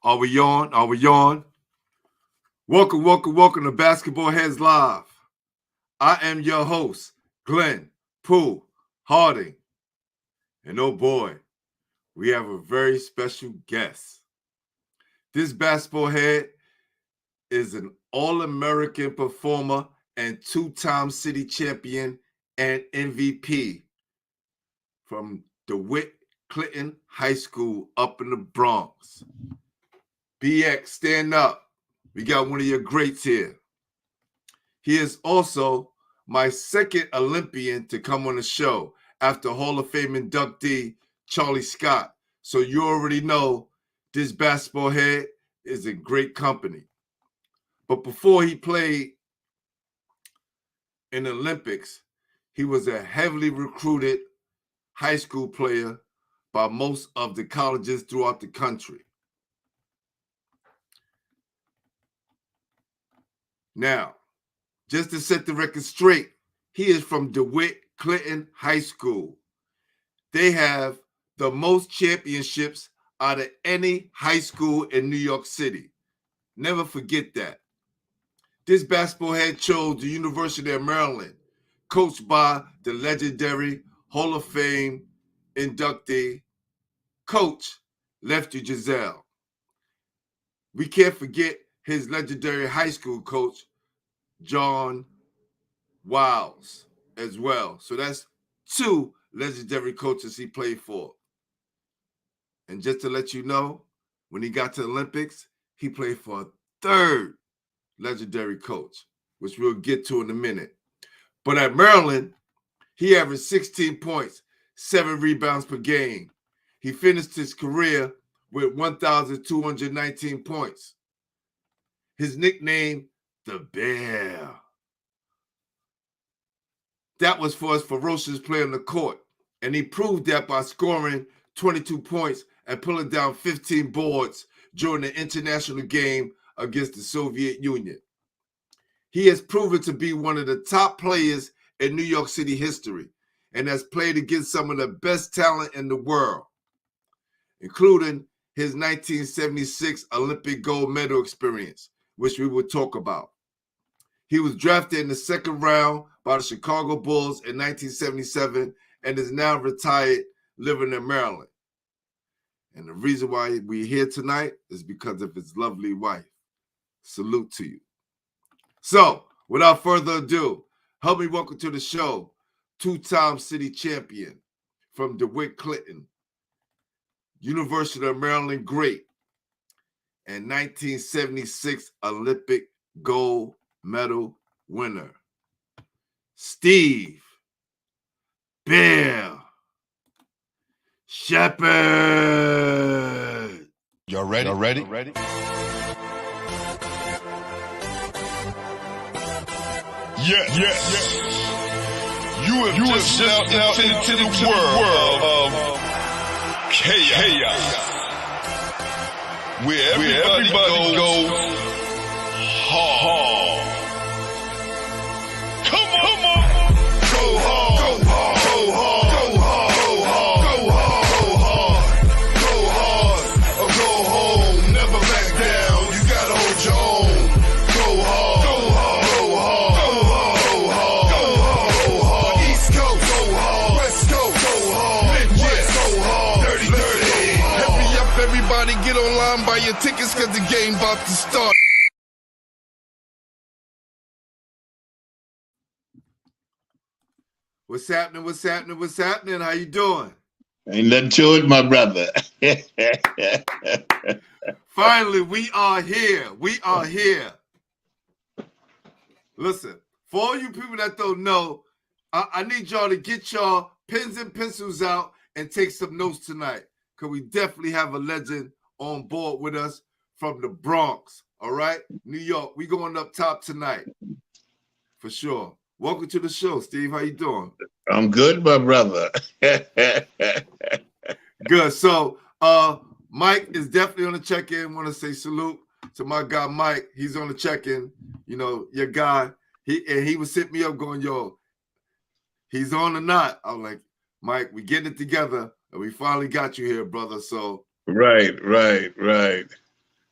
Are we on? Are we on? Welcome to Basketball Heads Live. I am your host, Glenn Pooh Harding. And oh boy, we have a very special guest. This basketball head is an All-American performer and two-time city champion and MVP from DeWitt Clinton High School up in the Bronx. BX, stand up. We got one of your greats here. He is also my second Olympian to come on the show after Hall of Fame inductee Charlie Scott. So you already know this basketball head is in great company. But before he played in the Olympics, he was a heavily recruited high school player by most of the colleges throughout the country. Now, just to set the record straight, he is from DeWitt Clinton High School. They have the most championships out of any high school in New York City. Never forget that. This basketball head chose the University of Maryland, coached by the legendary Hall of Fame inductee, Coach Lefty Giselle. We can't forget his legendary high school coach, John Wiles, as well. So that's two legendary coaches he played for. And just to let you know, when he got to the Olympics, he played for a third legendary coach, which we'll get to in a minute. But at Maryland, he averaged 16 points, 7 rebounds per game. He finished his career with 1,219 points. His nickname, the Bear. That was for his ferocious play on the court, and he proved that by scoring 22 points and pulling down 15 boards during the international game against the Soviet Union. He has proven to be one of the top players in New York City history and has played against some of the best talent in the world, including his 1976 Olympic gold medal experience, which we will talk about. He was drafted in the second round by the Chicago Bulls in 1977 and is now retired, living in Maryland. And the reason why we're here tonight is because of his lovely wife. Salute to you. So, without further ado, help me welcome to the show, two-time city champion from DeWitt Clinton, University of Maryland great, and 1976 Olympic gold medal winner, Steve Bear Sheppard. Y'all ready? Y'all ready? Yes. You have just stepped out into the world of chaos. Where everybody goes hard. Come on. Go hard. Go hard. Go hard. Go hard. Go hard. Or go home. Never back down. You gotta hold your own. Go hard. Go hard. Go hard. Go hard. Go hard. East Coast. Go hard. West Coast. Go hard. Midwest. Go hard. Dirty. Hurry up, everybody. Get online, buy your tickets, cause the game about to start. What's happening? How you doing? Ain't nothing to it, my brother. Finally, we are here. Listen, for all you people that don't know, I need y'all to get y'all pens and pencils out and take some notes tonight, because we definitely have a legend on board with us from the Bronx, all right? New York, we going up top tonight, for sure. Welcome to the show, Steve. How you doing? I'm good, my brother. Good. So, Mike is definitely on the check-in. Want to say salute to my guy, Mike. He's on the check-in. You know, your guy. He was hitting me up going, yo, he's on or not? I'm like, Mike, we getting it together, and we finally got you here, brother. So Right.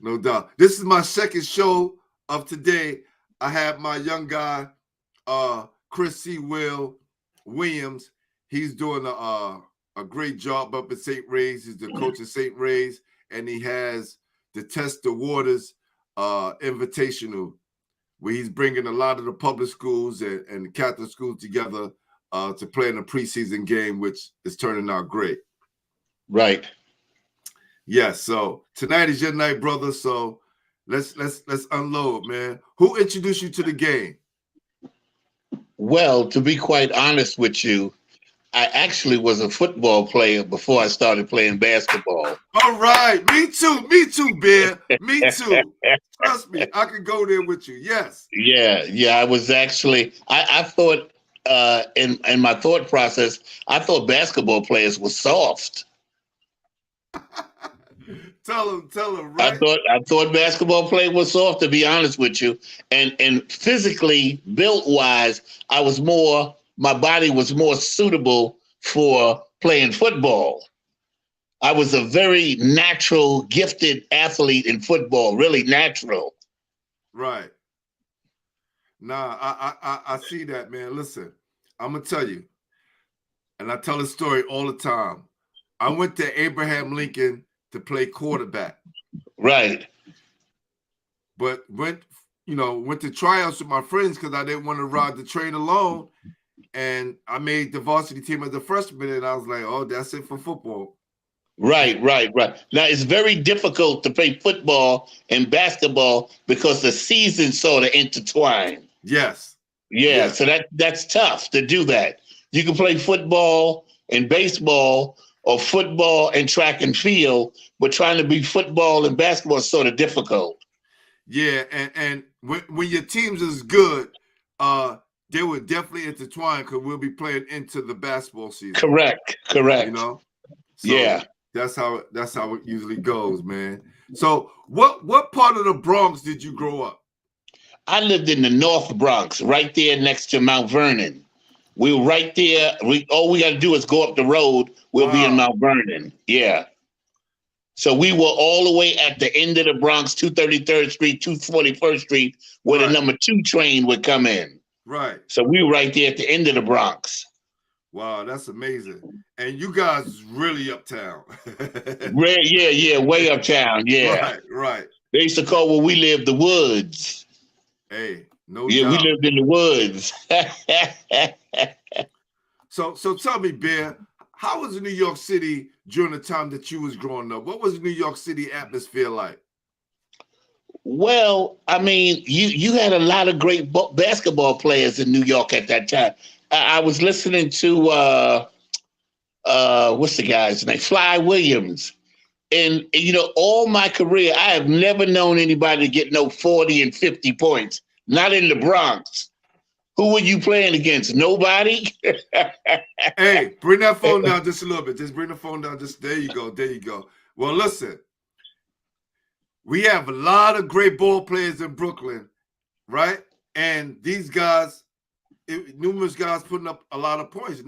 No doubt. This is my second show of today. I have my young guy, Chris C. Williams. He's doing a great job up at St. Ray's. He's the coach of St. Ray's, and he has the Test the Waters Invitational, where he's bringing a lot of the public schools and Catholic schools together to play in a preseason game, which is turning out great. Right. Yes. So tonight is your night, brother. So let's unload, man. Who introduced you to the game? Well, to be quite honest with you, I actually was a football player before I started playing basketball. All right. Me too, Bear. Me too. Trust me, I could go there with you. Yes. Yeah. I was actually, I thought in my thought process, I thought basketball players were soft. Tell him, right? I thought basketball players were soft, to be honest with you. And physically, built wise, my body was more suitable for playing football. I was a very natural, gifted athlete in football, really natural. Right. Nah, I see that, man. Listen, I'm gonna tell you, and I tell a story all the time. I went to Abraham Lincoln to play quarterback. Right. But went to tryouts with my friends because I didn't want to ride the train alone. And I made the varsity team as a freshman, and I was like, oh, that's it for football. Right. Now, it's very difficult to play football and basketball because the seasons sort of intertwine. Yes. Yeah, so that's tough to do that. You can play football and baseball or football and track and field, but trying to be football and basketball is sort of difficult. Yeah, and when your teams is good, they would definitely intertwine because we'll be playing into the basketball season. Correct. You know? So yeah. That's how it usually goes, man. So what part of the Bronx did you grow up? I lived in the North Bronx, right there next to Mount Vernon. We were right there. All we got to do is go up the road. We'll be in Mount Vernon. Yeah. So we were all the way at the end of the Bronx, 233rd Street, 241st Street, where the number 2 train would come in. Right. So we were right there at the end of the Bronx. Wow, that's amazing. And you guys is really uptown. Yeah, way uptown. Yeah. Right. They used to call where we lived the woods. Hey, no Yeah, doubt. we lived in the woods. So tell me, Bear, how was New York City during the time that you was growing up? What was New York City atmosphere like? Well, I mean, you had a lot of great basketball players in New York at that time. I was listening to what's the guy's name? Fly Williams. And all my career, I have never known anybody to get no 40 and 50 points. Not in the Bronx. Who were you playing against? Nobody? Hey, bring that phone down just a little bit. Just bring the phone down. There you go. Well, listen. We have a lot of great ball players in Brooklyn, right? And these guys, numerous guys putting up a lot of points.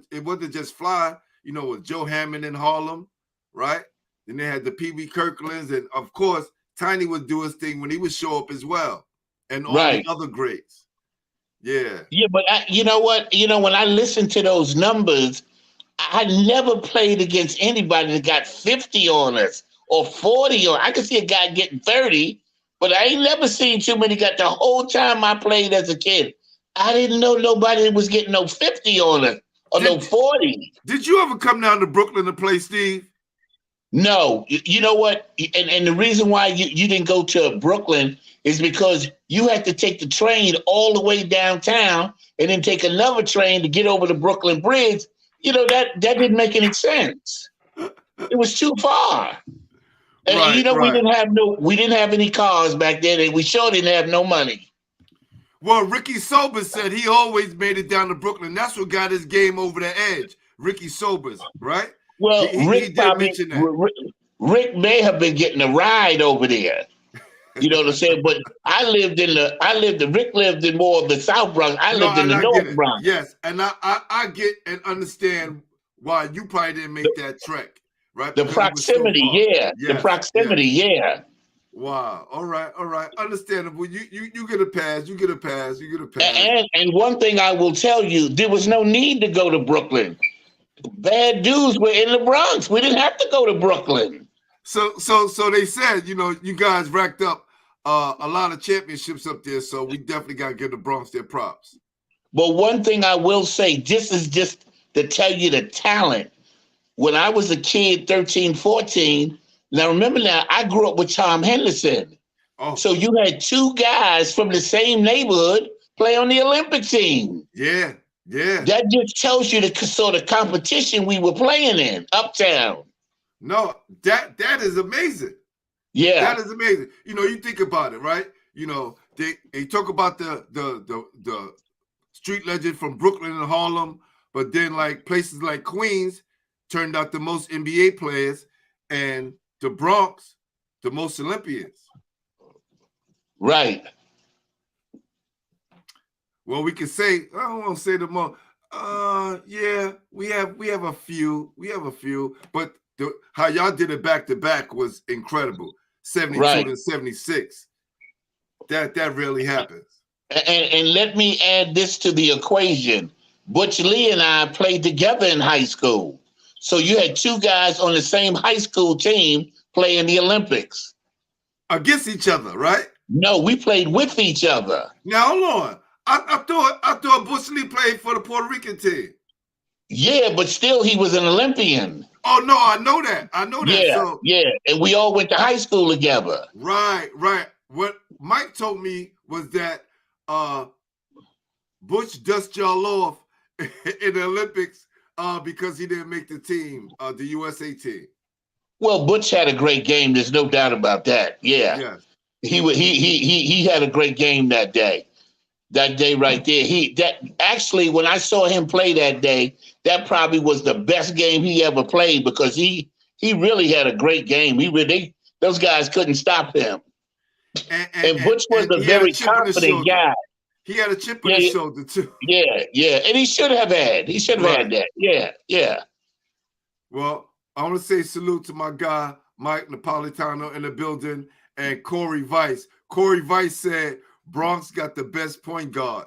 It wasn't just Fly, with Joe Hammond in Harlem, right? Then they had the P.B. Kirklands, and of course, Tiny would do his thing when he would show up as well, and all the other greats. Yeah. Yeah, but you know what? When I listen to those numbers, I never played against anybody that got 50 on us or 40 on. I could see a guy getting 30, but I ain't never seen too many got the whole time I played as a kid. I didn't know nobody was getting no 50 on us or no 40. Did you ever come down to Brooklyn to play, Steve? No. You know what? And the reason why you didn't go to Brooklyn is because you had to take the train all the way downtown and then take another train to get over the Brooklyn Bridge. That didn't make any sense. It was too far. And we didn't have any cars back then, and we sure didn't have no money. Well, Ricky Sobers said he always made it down to Brooklyn. That's what got his game over the edge. Ricky Sobers, right? Well, he did mention that. Rick may have been getting a ride over there. You know what I'm saying? But Rick lived in more of the South Bronx. I lived in the North Bronx. Yes, and I get and understand why you probably didn't make that trek, right? The proximity, yeah. The proximity, yeah. Wow. All right. Understandable. You get a pass. You get a pass. And one thing I will tell you, there was no need to go to Brooklyn. Bad dudes were in the Bronx. We didn't have to go to Brooklyn. So they said, you guys racked up a lot of championships up there. So we definitely got to give the Bronx their props. But one thing I will say, this is just to tell you the talent. When I was a kid, 13, 14, now remember I grew up with Tom Henderson. Oh. So you had two guys from the same neighborhood play on the Olympic team. Yeah. That just tells you the sort of competition we were playing in, uptown. No, that is amazing. Yeah. That is amazing. You think about it, right? They talk about the street legend from Brooklyn and Harlem, but then like places like Queens turned out the most NBA players, and the Bronx, the most Olympians. Right. Well, we can say, I don't want to say the most. Yeah, we have a few. But how y'all did it back to back was incredible. 72 and 76. That rarely happens. And let me add this to the equation. Butch Lee and I played together in high school. So you had two guys on the same high school team playing the Olympics. Against each other, right? No, we played with each other. Now, hold on. I thought Butch Lee played for the Puerto Rican team. Yeah, but still he was an Olympian. Oh, no, I know that. Yeah, and we all went to high school together. Right. What Mike told me was that Butch dusted y'all off in the Olympics because he didn't make the team, the USA team. Well, Butch had a great game. There's no doubt about that. Yeah. Yes. He had a great game that day. That day right there. Actually, when I saw him play that day, that probably was the best game he ever played because he really had a great game. Those guys couldn't stop him. And Butch was a very confident guy. He had a chip on his shoulder too. Yeah. And he should have had. He should have had that. Yeah. Well, I want to say salute to my guy, Mike Napolitano in the building, and Corey Weiss. Corey Weiss said, Bronx got the best point guard.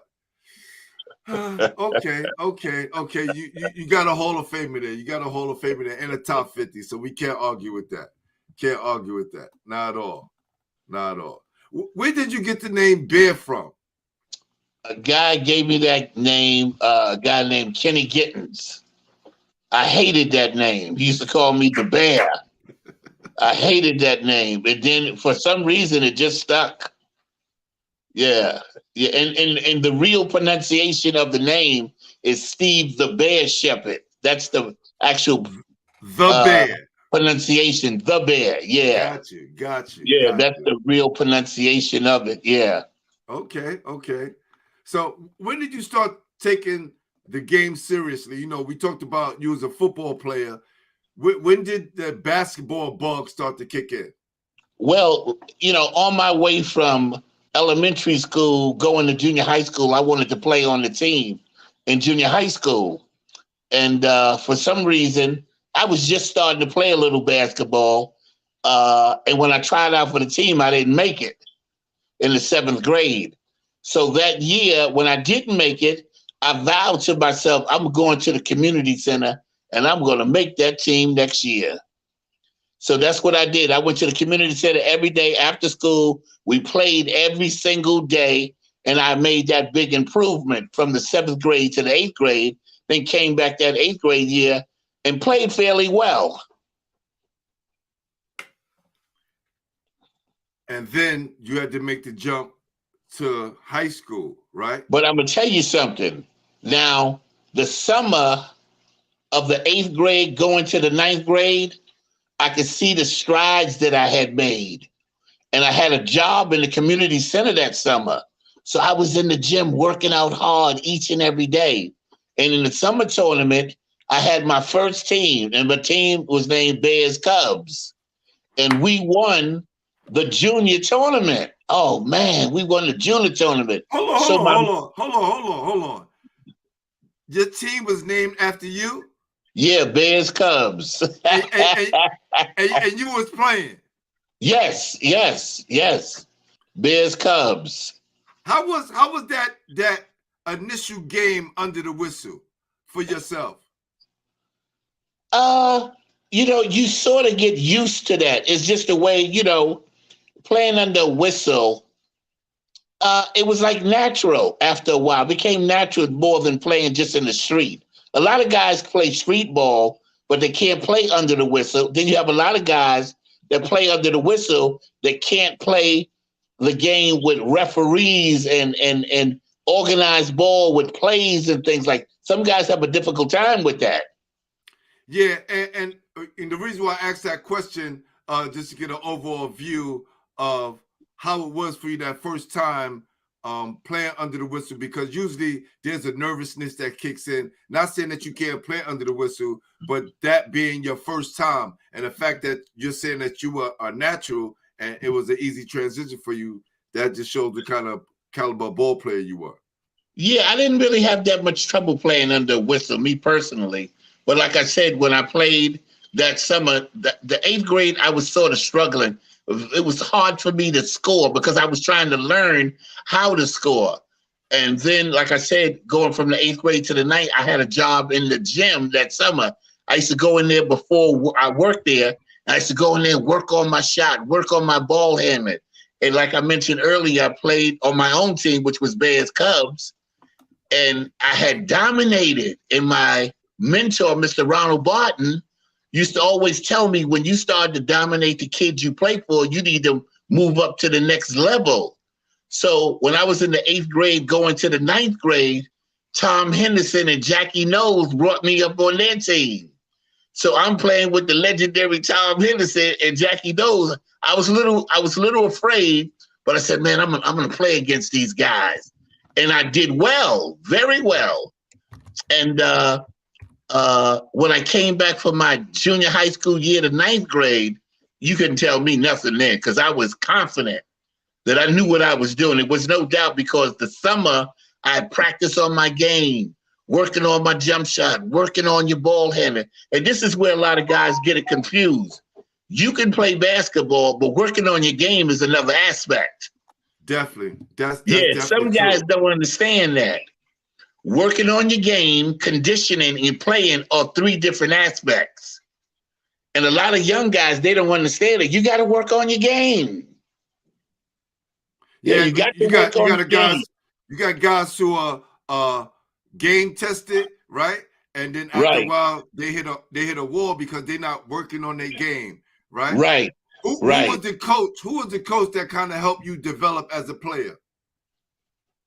Okay. You got a Hall of Famer there. You got a Hall of Famer there in the top 50. So we can't argue with that. Not at all. Where did you get the name Bear from? A guy gave me that name, a guy named Kenny Gittens. I hated that name. He used to call me the Bear. I hated that name. And then for some reason it just stuck. Yeah. And the real pronunciation of the name is Steve the Bear Sheppard. That's the actual Bear pronunciation. The Bear. Yeah. Got you. Yeah, that's the real pronunciation of it. Yeah. Okay. So when did you start taking the game seriously? We talked about you as a football player. When did the basketball bug start to kick in? Well, on my way from elementary school going to junior high school, I wanted to play on the team in junior high school. And for some reason, I was just starting to play a little basketball. And when I tried out for the team, I didn't make it in the 7th grade. So that year, when I didn't make it, I vowed to myself, I'm going to the community center and I'm going to make that team next year. So that's what I did. I went to the community center every day after school. We played every single day, and I made that big improvement from the 7th grade to the 8th grade, then came back that 8th grade year and played fairly well. And then you had to make the jump to high school, right? But I'm going to tell you something. Now, the summer of the 8th grade going to the 9th grade, I could see the strides that I had made. And I had a job in the community center that summer. So I was in the gym working out hard each and every day. And in the summer tournament, I had my first team, and my team was named Bears Cubs. And we won the junior tournament. Oh, man, we won the junior tournament. Hold on. Your team was named after you? Yeah, Bears Cubs. and you was playing? Yes, yes, yes. Bears Cubs. How was that initial game under the whistle for yourself? You sort of get used to that. It's just the way, playing under a whistle. It was like natural after a while. It became natural more than playing just in the street. A lot of guys play street ball, but they can't play under the whistle. Then you have a lot of guys that play under the whistle that can't play the game with referees and organized ball with plays and things like. Some guys have a difficult time with that. Yeah, and the reason why I asked that question, just to get an overall view of how it was for you that first time playing under the whistle, because usually there's a nervousness that kicks in. Not saying that you can't play under the whistle, but that being your first time, and the fact that you're saying that you were a natural and it was an easy transition for you, that just shows the kind of caliber ball player you were. Yeah, I didn't really have that much trouble playing under a whistle, me personally. But like I said, when I played that summer, the 8th grade, I was sort of struggling. It was hard for me to score because I was trying to learn how to score. And then, like I said, going from the 8th grade to the 9th, I had a job in the gym that summer. I used to go in there before I worked there. I used to go in there and work on my shot, work on my ball handling. And like I mentioned earlier, I played on my own team, which was Bears Cubs. And I had dominated. And my mentor, Mr. Ronald Barton, used to always tell me, when you start to dominate the kids you play for, you need to move up to the next level. So when I was in the 8th grade going to the 9th grade, Tom Henderson and Jackie Knowles brought me up on their team. So I'm playing with the legendary Tom Henderson and Jackie Knowles. I was a little afraid, but I said, man, I'm gonna play against these guys. And I did well, very well. And when I came back from my junior high school year to 9th grade, you couldn't tell me nothing then, because I was confident that I knew what I was doing. It was no doubt, because the summer I had practiced on my game, working on my jump shot, working on your ball handling. And this is where a lot of guys get it confused. You can play basketball, but working on your game is another aspect. Definitely. That's definitely some guys true. don't understand that. Working on your game, conditioning, and playing are 3 different aspects. And a lot of young guys, they don't understand it. You got to work on your game. Yeah, you got guys who are game tested, right? And then after a while, they hit a wall because they're not working on their game, right? Right. Who was the coach? Who was the coach that kind of helped you develop as a player?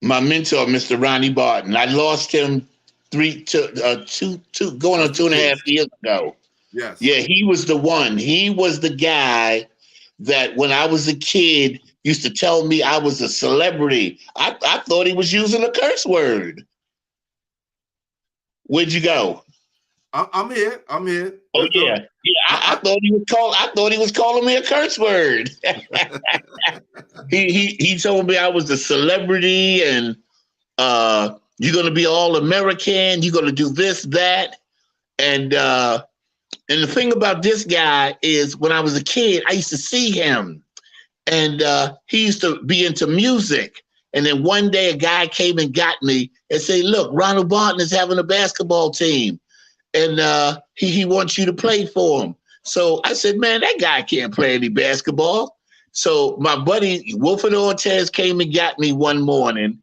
My mentor, Mr. Ronnie Barton. I lost him going on 2.5 years ago. Yes. Yeah, he was the one. He was the guy that when I was a kid used to tell me I was a celebrity. I thought he was using a curse word. Where'd you go? I'm here. Oh yeah. I thought he was calling me a curse word. he told me I was a celebrity, and you're gonna be all American. You're gonna do this, that, and the thing about this guy is, when I was a kid, I used to see him, and he used to be into music. And then one day, a guy came and got me and said, "Look, Ronald Barton is having a basketball team, and he wants you to play for him." So I said, "Man, that guy can't play any basketball." So my buddy Wilfred Ortez came and got me one morning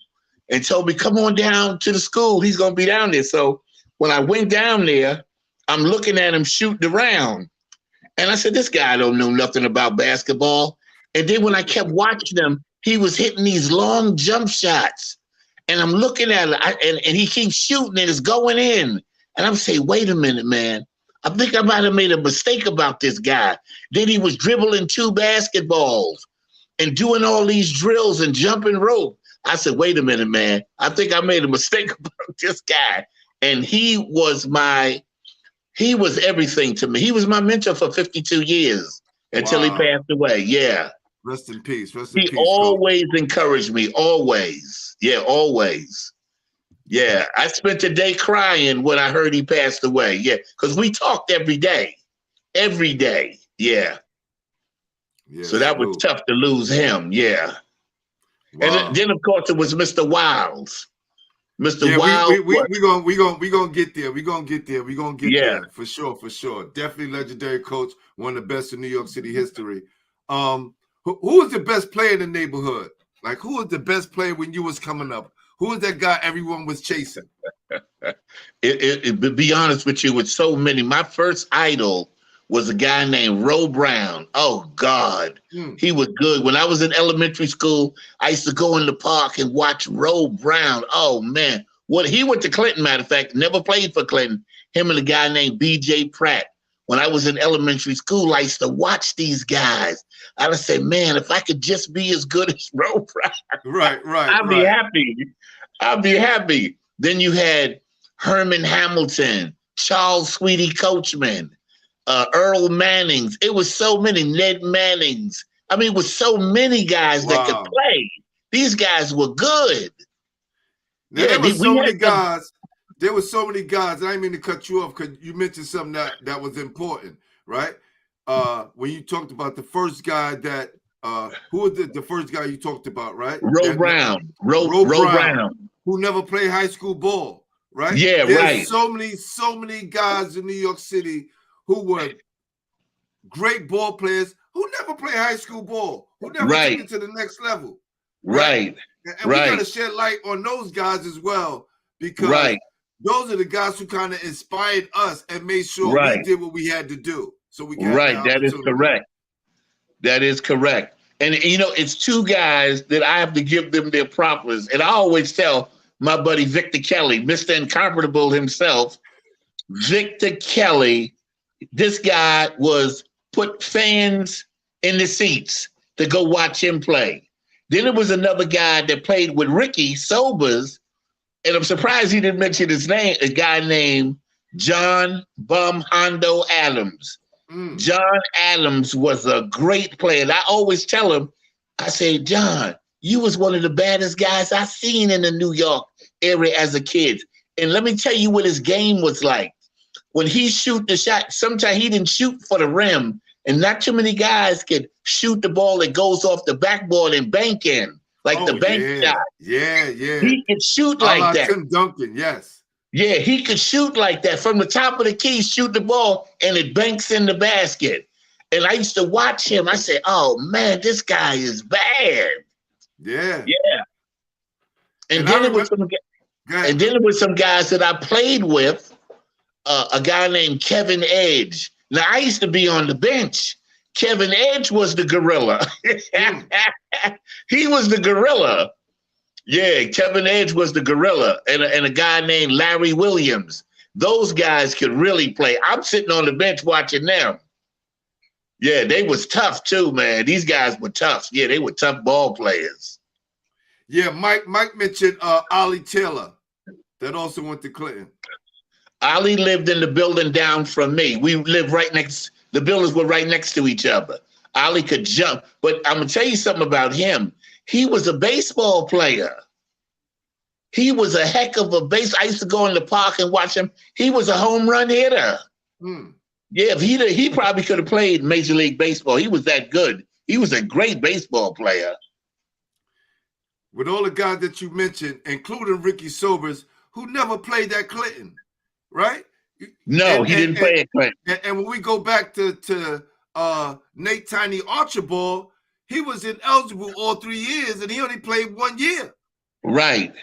and told me, "Come on down to the school. He's gonna be down there." So when I went down there, I'm looking at him shooting around, and I said, "This guy don't know nothing about basketball." And then when I kept watching him, he was hitting these long jump shots, and I'm looking at it, and he keeps shooting, and it's going in. And I'm saying, "Wait a minute, man. I think I might have made a mistake about this guy." Then he was dribbling 2 basketballs and doing all these drills and jumping rope. I said, "Wait a minute, man. I think I made a mistake about this guy." And he was everything to me. He was my mentor for 52 years until he passed away. Yeah. Rest in peace. He always encouraged me. Always. Yeah, always. Yeah, I spent a day crying when I heard he passed away. Yeah, because we talked every day. Every day. Yeah. Yeah, so that was tough to lose him. Yeah. Wow. And then of course it was Mr. Wiles. Mr. Yeah, Wiles. we gonna get there. We gonna get there. We gonna get Yeah. there for sure, for sure. Definitely legendary coach, one of the best in New York City history. Who was the best player in the neighborhood? Like, who was the best player when you was coming up? Who was that guy everyone was chasing? To be honest with you, with so many, my first idol was a guy named Ro Brown. Oh God, he was good. When I was in elementary school, I used to go in the park and watch Ro Brown. Oh man, what he went to Clinton. Matter of fact, never played for Clinton. Him and a guy named B.J. Pratt. When I was in elementary school, I used to watch these guys. I would say, man, if I could just be as good as Ro Brown, right. I'd be happy. I'd be happy. Then you had Herman Hamilton, Charles Sweetie Coachman, Earl Mannings. It was so many, Ned Mannings. I mean, it was so many guys that could play. These guys were good. Now, there were so many guys. There were so many guys. And I didn't mean to cut you off because you mentioned something that was important, right? When you talked about the first guy that who was the first guy you talked about, right? Ro Brown. Ro Brown. Who never played high school ball, right? Yeah, There's so many guys in New York City who were great ball players who never played high school ball, who never took it to the next level. Right. And we got to shed light on those guys as well, because those are the guys who kind of inspired us and made sure we did what we had to do. So we got that is correct. That is correct. And you know, it's two guys that I have to give them their propers. And I always tell my buddy Victor Kelly, Mr. Incomparable himself, Victor Kelly, this guy was put fans in the seats to go watch him play. Then there was another guy that played with Ricky Sobers, and I'm surprised he didn't mention his name, a guy named John Bum Hondo Adams. John Adams was a great player. And I always tell him, I say, John, you was one of the baddest guys I seen in the New York area as a kid. And let me tell you what his game was like. When he shoot the shot, sometimes he didn't shoot for the rim, and not too many guys could shoot the ball that goes off the backboard and bank in, like the bank shot. Yeah. He could shoot like that. Tim Duncan, yes. Yeah, he could shoot like that from the top of the key, shoot the ball, and it banks in the basket. And I used to watch him. I said, oh, man, this guy is bad. Yeah. And then there was some guys that I played with, a guy named Kevin Edge. Now, I used to be on the bench. Kevin Edge was the gorilla. He was the gorilla. Yeah, Kevin Edge was the gorilla, and a guy named Larry Williams. Those guys could really play. I'm sitting on the bench watching them. Yeah, they was tough too, man. These guys were tough. Yeah, they were tough ball players. Yeah, Mike mentioned Ollie Taylor. That also went to Clinton. Ollie lived in the building down from me. We lived right next. The buildings were right next to each other. Ollie could jump, but I'm gonna tell you something about him. He was a baseball player. He was a heck of a base. I used to go in the park and watch him. He was a home run hitter. Yeah, he probably could have played Major League Baseball. He was that good. He was a great baseball player. With all the guys that you mentioned, including Ricky Sobers, who never played at Clinton, right? No, he didn't play at Clinton. And when we go back to Nate Tiny Archibald, he was ineligible all 3 years, and he only played 1 year. Right.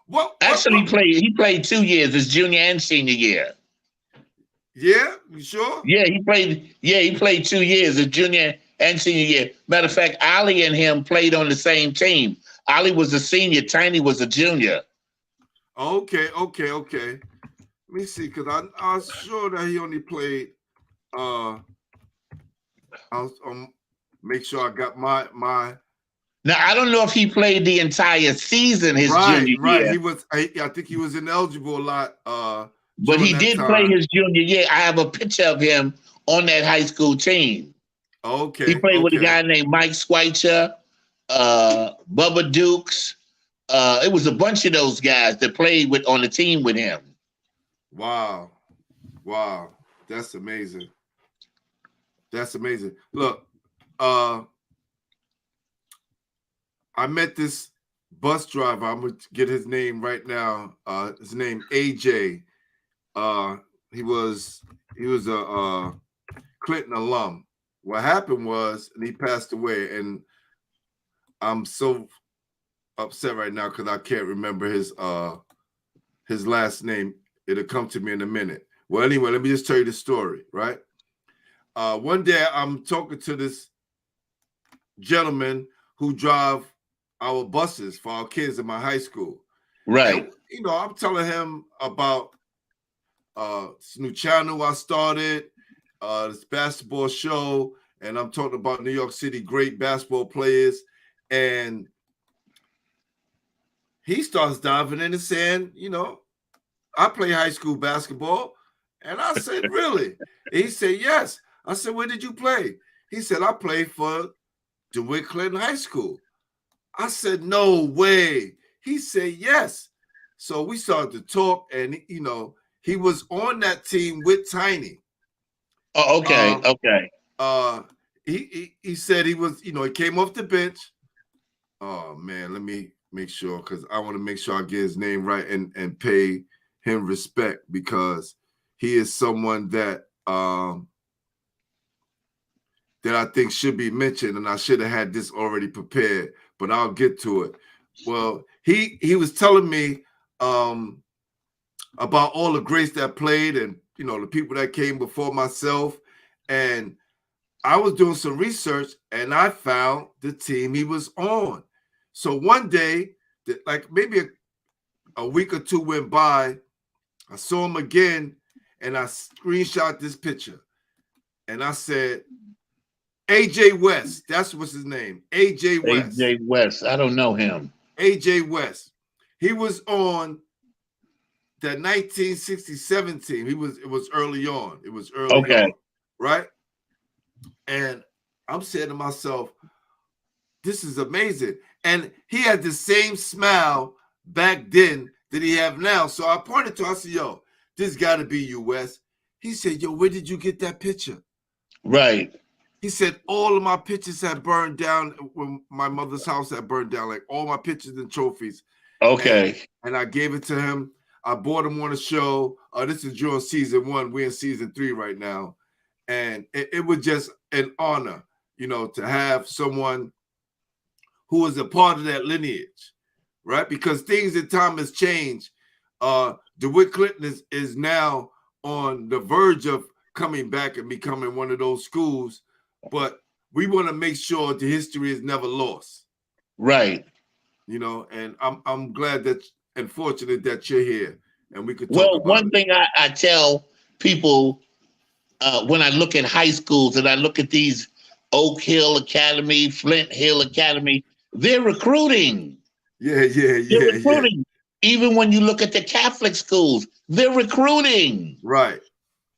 He played 2 years, his junior and senior year. Yeah, you sure? Yeah, he played 2 years, his junior and senior year. Matter of fact, Ollie and him played on the same team. Ollie was a senior, Tiny was a junior. Okay. Let me see, because I was sure that he only played. I'll make sure I got my. Now I don't know if he played the entire season his junior year. Right. He was. I think he was ineligible a lot. But he did play his junior year. I have a picture of him on that high school team. Okay. He played with a guy named Mike Schweitzer, Bubba Dukes. It was a bunch of those guys that played on the team with him. Wow. That's amazing. Look, I met this bus driver. I'm gonna get his name right now. His name AJ. He was a Clinton alum. What happened was, and he passed away, and I'm so upset right now because I can't remember his last name. It'll come to me in a minute. Well, anyway, let me just tell you the story, right? One day I'm talking to this gentleman who drive our buses for our kids in my high school. Right. And, you know, I'm telling him about this new channel I started, this basketball show, and I'm talking about New York City great basketball players. And he starts diving in and saying, you know, I play high school basketball. And I said, really? And he said, yes. I said, where did you play? He said, I played for DeWitt Clinton High School. I said, no way. He said, yes. So we started to talk, and, you know, he was on that team with Tiny. Oh, okay, okay. He said he was, you know, he came off the bench. Oh, man, let me make sure, because I want to make sure I get his name right and pay him respect, because he is someone that that I think should be mentioned, and I should have had this already prepared, but I'll get to it. Well, he was telling me about all the greats that played, and you know, the people that came before myself, and I was doing some research, and I found the team he was on. So one day, like maybe a week or two went by, I saw him again, and I screenshot this picture, and I said, AJ West, that's what's his name. AJ West. AJ West. I don't know him. AJ West. He was on the 1967 team. It was early on. It was early on, right? And I'm saying to myself, this is amazing. And he had the same smile back then that he have now. So I pointed to him, I said, yo, this got to be you, West. He said, yo, where did you get that picture? Right. He said all of my pictures had burned down when my mother's house had burned down, like all my pictures and trophies. Okay. And I gave it to him. I bought him on a show. This is during season 1. We're in season 3 right now. And it was just an honor, you know, to have someone who was a part of that lineage, right? Because things in time has changed. DeWitt Clinton is now on the verge of coming back and becoming one of those schools, but we want to make sure the history is never lost. Right. You know, and I'm glad that and fortunate that you're here and we could talk well, about one it. thing I tell people when I look at high schools and I look at these Oak Hill Academy, Flint Hill Academy, they're recruiting. Yeah. They're recruiting. Even when you look at the Catholic schools, they're recruiting. Right.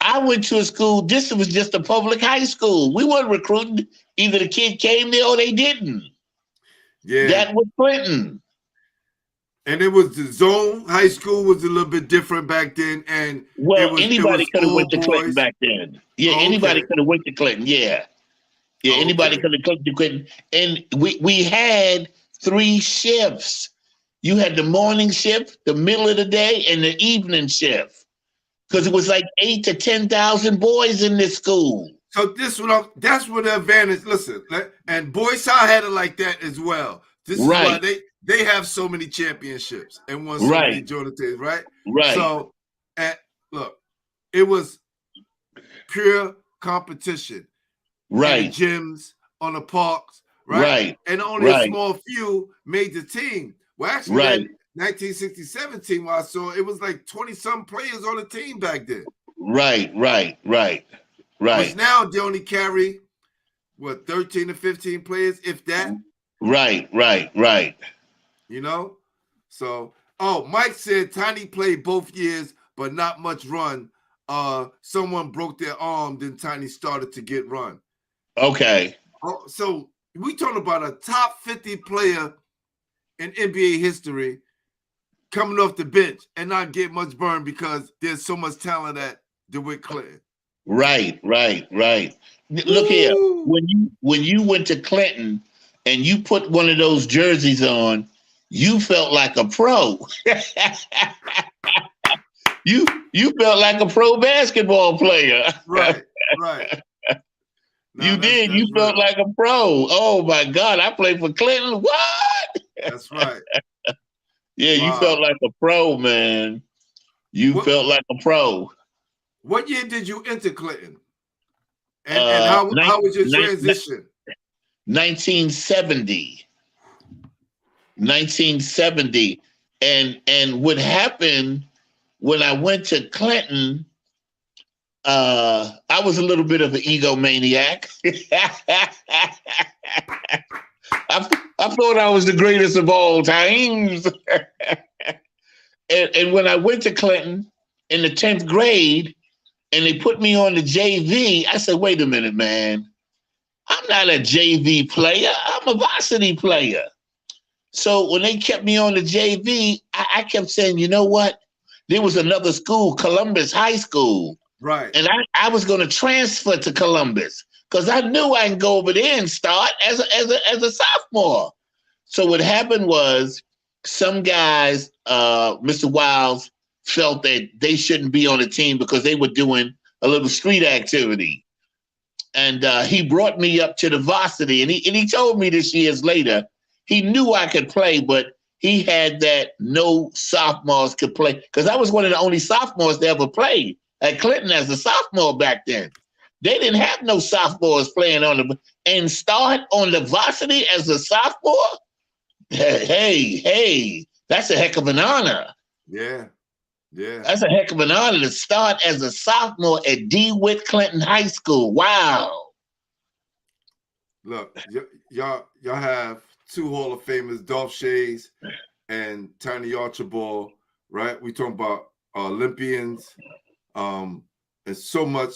I went to a school, this was just a public high school. We weren't recruiting. Either the kid came there or they didn't. Yeah. That was Clinton. And it was the zone. High school was a little bit different back then. And anybody could have went to Clinton back then. Yeah, anybody could have went to Clinton. Yeah. Yeah, anybody could have come to Clinton. And we had 3 shifts. You had the morning shift, the middle of the day, and the evening shift. Because it was like 8,000 to 10,000 boys in this school. So that's what the advantage. Listen, and Boys High had it like that as well. This is why they have so many championships and won so many Jordan teams, right? Right. So, look, it was pure competition. Right. In the gyms, on the parks, right? And only a small few made the team. Well, actually, that 1967 team I saw, it was like 20-some players on the team back then. Right. But now they only carry, 13 to 15 players, if that? Right. You know? So, Mike said Tiny played both years, but not much run. Someone broke their arm, then Tiny started to get run. Okay. So we talking about a top 50 player in NBA history coming off the bench and not get much burn because there's so much talent at DeWitt Clinton. Right. Look here. Woo! When you went to Clinton and you put one of those jerseys on, you felt like a pro. you felt like a pro basketball player. Right, right. No, You did. You felt like a pro. Oh my God! I played for Clinton. What? That's right. Yeah, Wow. you felt like a pro, man. You felt like a pro. What year did you enter Clinton? And how was your transition? 1970. 1970. And what happened when I went to Clinton, I was a little bit of an egomaniac. I thought I was the greatest of all times. and when I went to Clinton in the 10th grade and they put me on the JV, I said, wait a minute, man. I'm not a JV player. I'm a varsity player. So when they kept me on the JV, I kept saying, you know what? There was another school, Columbus High School. Right. And I was going to transfer to Columbus because I knew I could go over there and start as a sophomore. So what happened was some guys, Mr. Wiles, felt that they shouldn't be on the team because they were doing a little street activity. And he brought me up to the varsity, and he told me this years later, he knew I could play, but he had that no sophomores could play because I was one of the only sophomores to ever play at Clinton as a sophomore back then. They didn't have no sophomores playing on the and start on the varsity as a sophomore. Hey, that's a heck of an honor. Yeah. That's a heck of an honor to start as a sophomore at DeWitt Clinton High School. Wow. Look, y'all have two Hall of Famers, Dolph Shays and Tiny Archibald, right? We talking about Olympians, and so much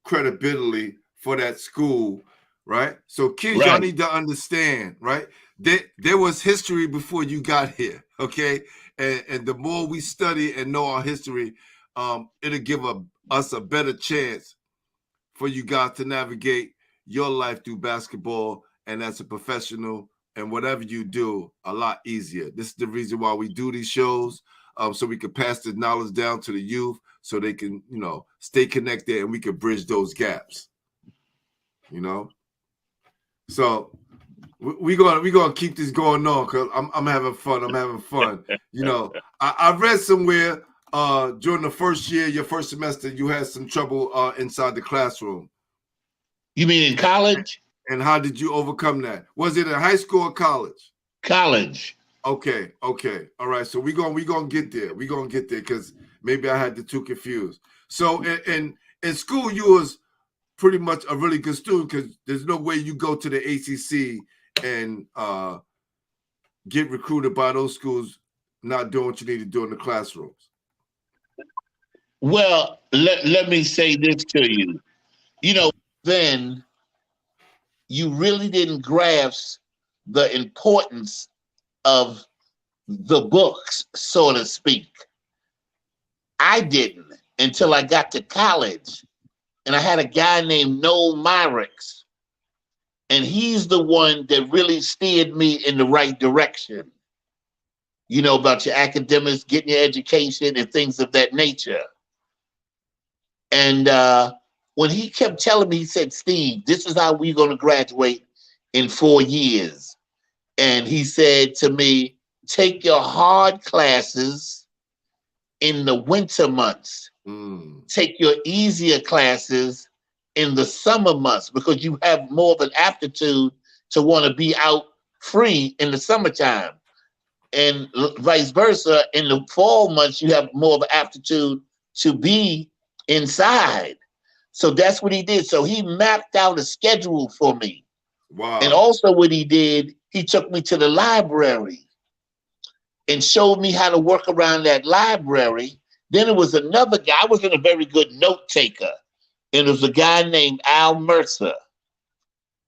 credibility for that school, right? So kids, y'all need to understand, right? There was history before you got here, okay? And the more we study and know our history, it'll give us a better chance for you guys to navigate your life through basketball and as a professional and whatever you do a lot easier. This is the reason why we do these shows, so we can pass the knowledge down to the youth so they can, stay connected and we can bridge those gaps, So we're gonna keep this going on because I'm having fun. I'm having fun. I read somewhere during the first year, your first semester, you had some trouble inside the classroom. You mean in college? And how did you overcome that? Was it in high school or college? College. Okay. All right. So we're gonna get there. We're gonna get there because maybe I had the two confused. So in school, you was pretty much a really good student because there's no way you go to the ACC and get recruited by those schools not doing what you need to do in the classrooms. Well, let me say this to you. Then you really didn't grasp the importance of the books, so to speak. I didn't until I got to college. And I had a guy named Noel Myricks. And he's the one that really steered me in the right direction. About your academics, getting your education and things of that nature. And when he kept telling me, he said, Steve, this is how we're going to graduate in 4 years. And he said to me, take your hard classes in the winter months. Take your easier classes in the summer months because you have more of an aptitude to want to be out free in the summertime. And vice versa, in the fall months, you have more of an aptitude to be inside. So that's what he did. So he mapped out a schedule for me. Wow. And also what he did, he took me to the library and showed me how to work around that library. Then there was another guy. I wasn't a very good note taker. And there was a guy named Al Mercer.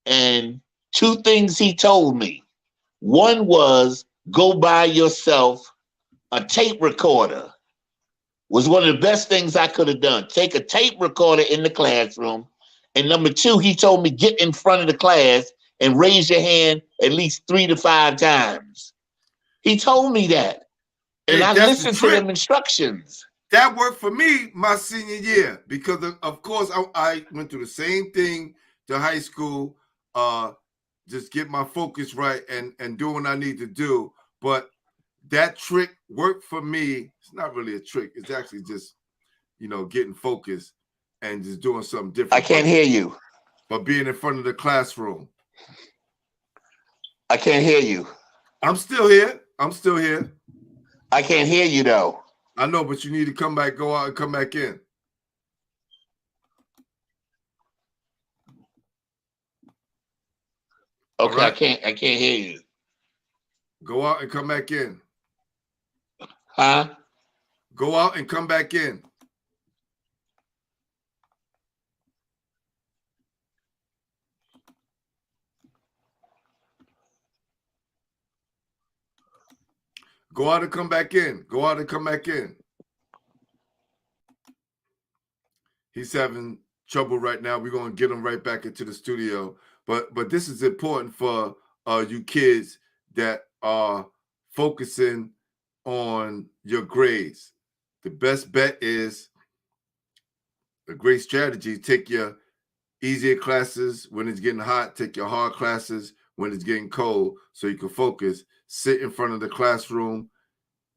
And two things he told me. One was go buy yourself a tape recorder. Was one of the best things I could have done. Take a tape recorder in the classroom And number two, he told me get in front of the class and raise your hand at least 3 to 5 times. He told me that. And Hey, I that's the listened to trick. them instructions. That worked for me my senior year because of course I went through the same thing to high school, just get my focus right and do what I need to do. But that trick worked for me. It's not really a trick. It's actually just, getting focused and just doing something different. I can't hear you. But being in front of the classroom. I can't hear you. I'm still here. I can't hear you though. I know, but you need to go out and come back in. Okay, right. I can't hear you. Go out and come back in. Huh? Go out and come back in. Go out and come back in. Go out and come back in. He's having trouble right now. We're going to get him right back into the studio. But this is important for you kids that are focusing on your grades. The best bet is a great strategy. Take your easier classes when it's getting hot. Take your hard classes when it's getting cold so you can focus. Sit in front of the classroom,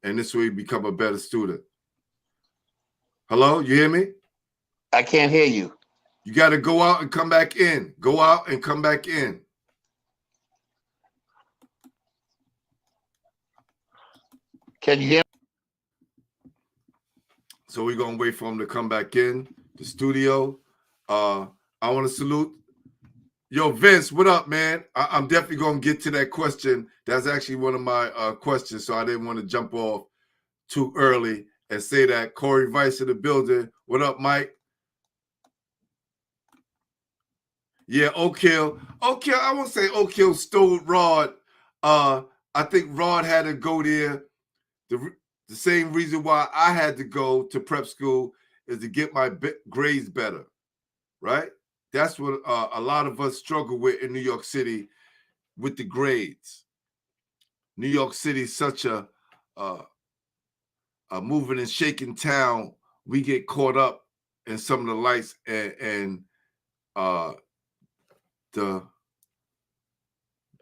and this way you become a better student. Hello, you hear me? I can't hear you. You got to go out and come back in. Go out and come back in. Can you hear me? So we're going to wait for him to come back in the studio. I want to salute. Yo, Vince, what up, man? I'm definitely going to get to that question. That's actually one of my questions, so I didn't want to jump off too early and say that. Corey Vice in the building. What up, Mike? Yeah, Oak Hill. I won't say Oak Hill stole Rod. I think Rod had to go there. The same reason why I had to go to prep school is to get my grades better, right? That's what a lot of us struggle with in New York City with the grades. New York City is such a moving and shaking town. We get caught up in some of the lights and the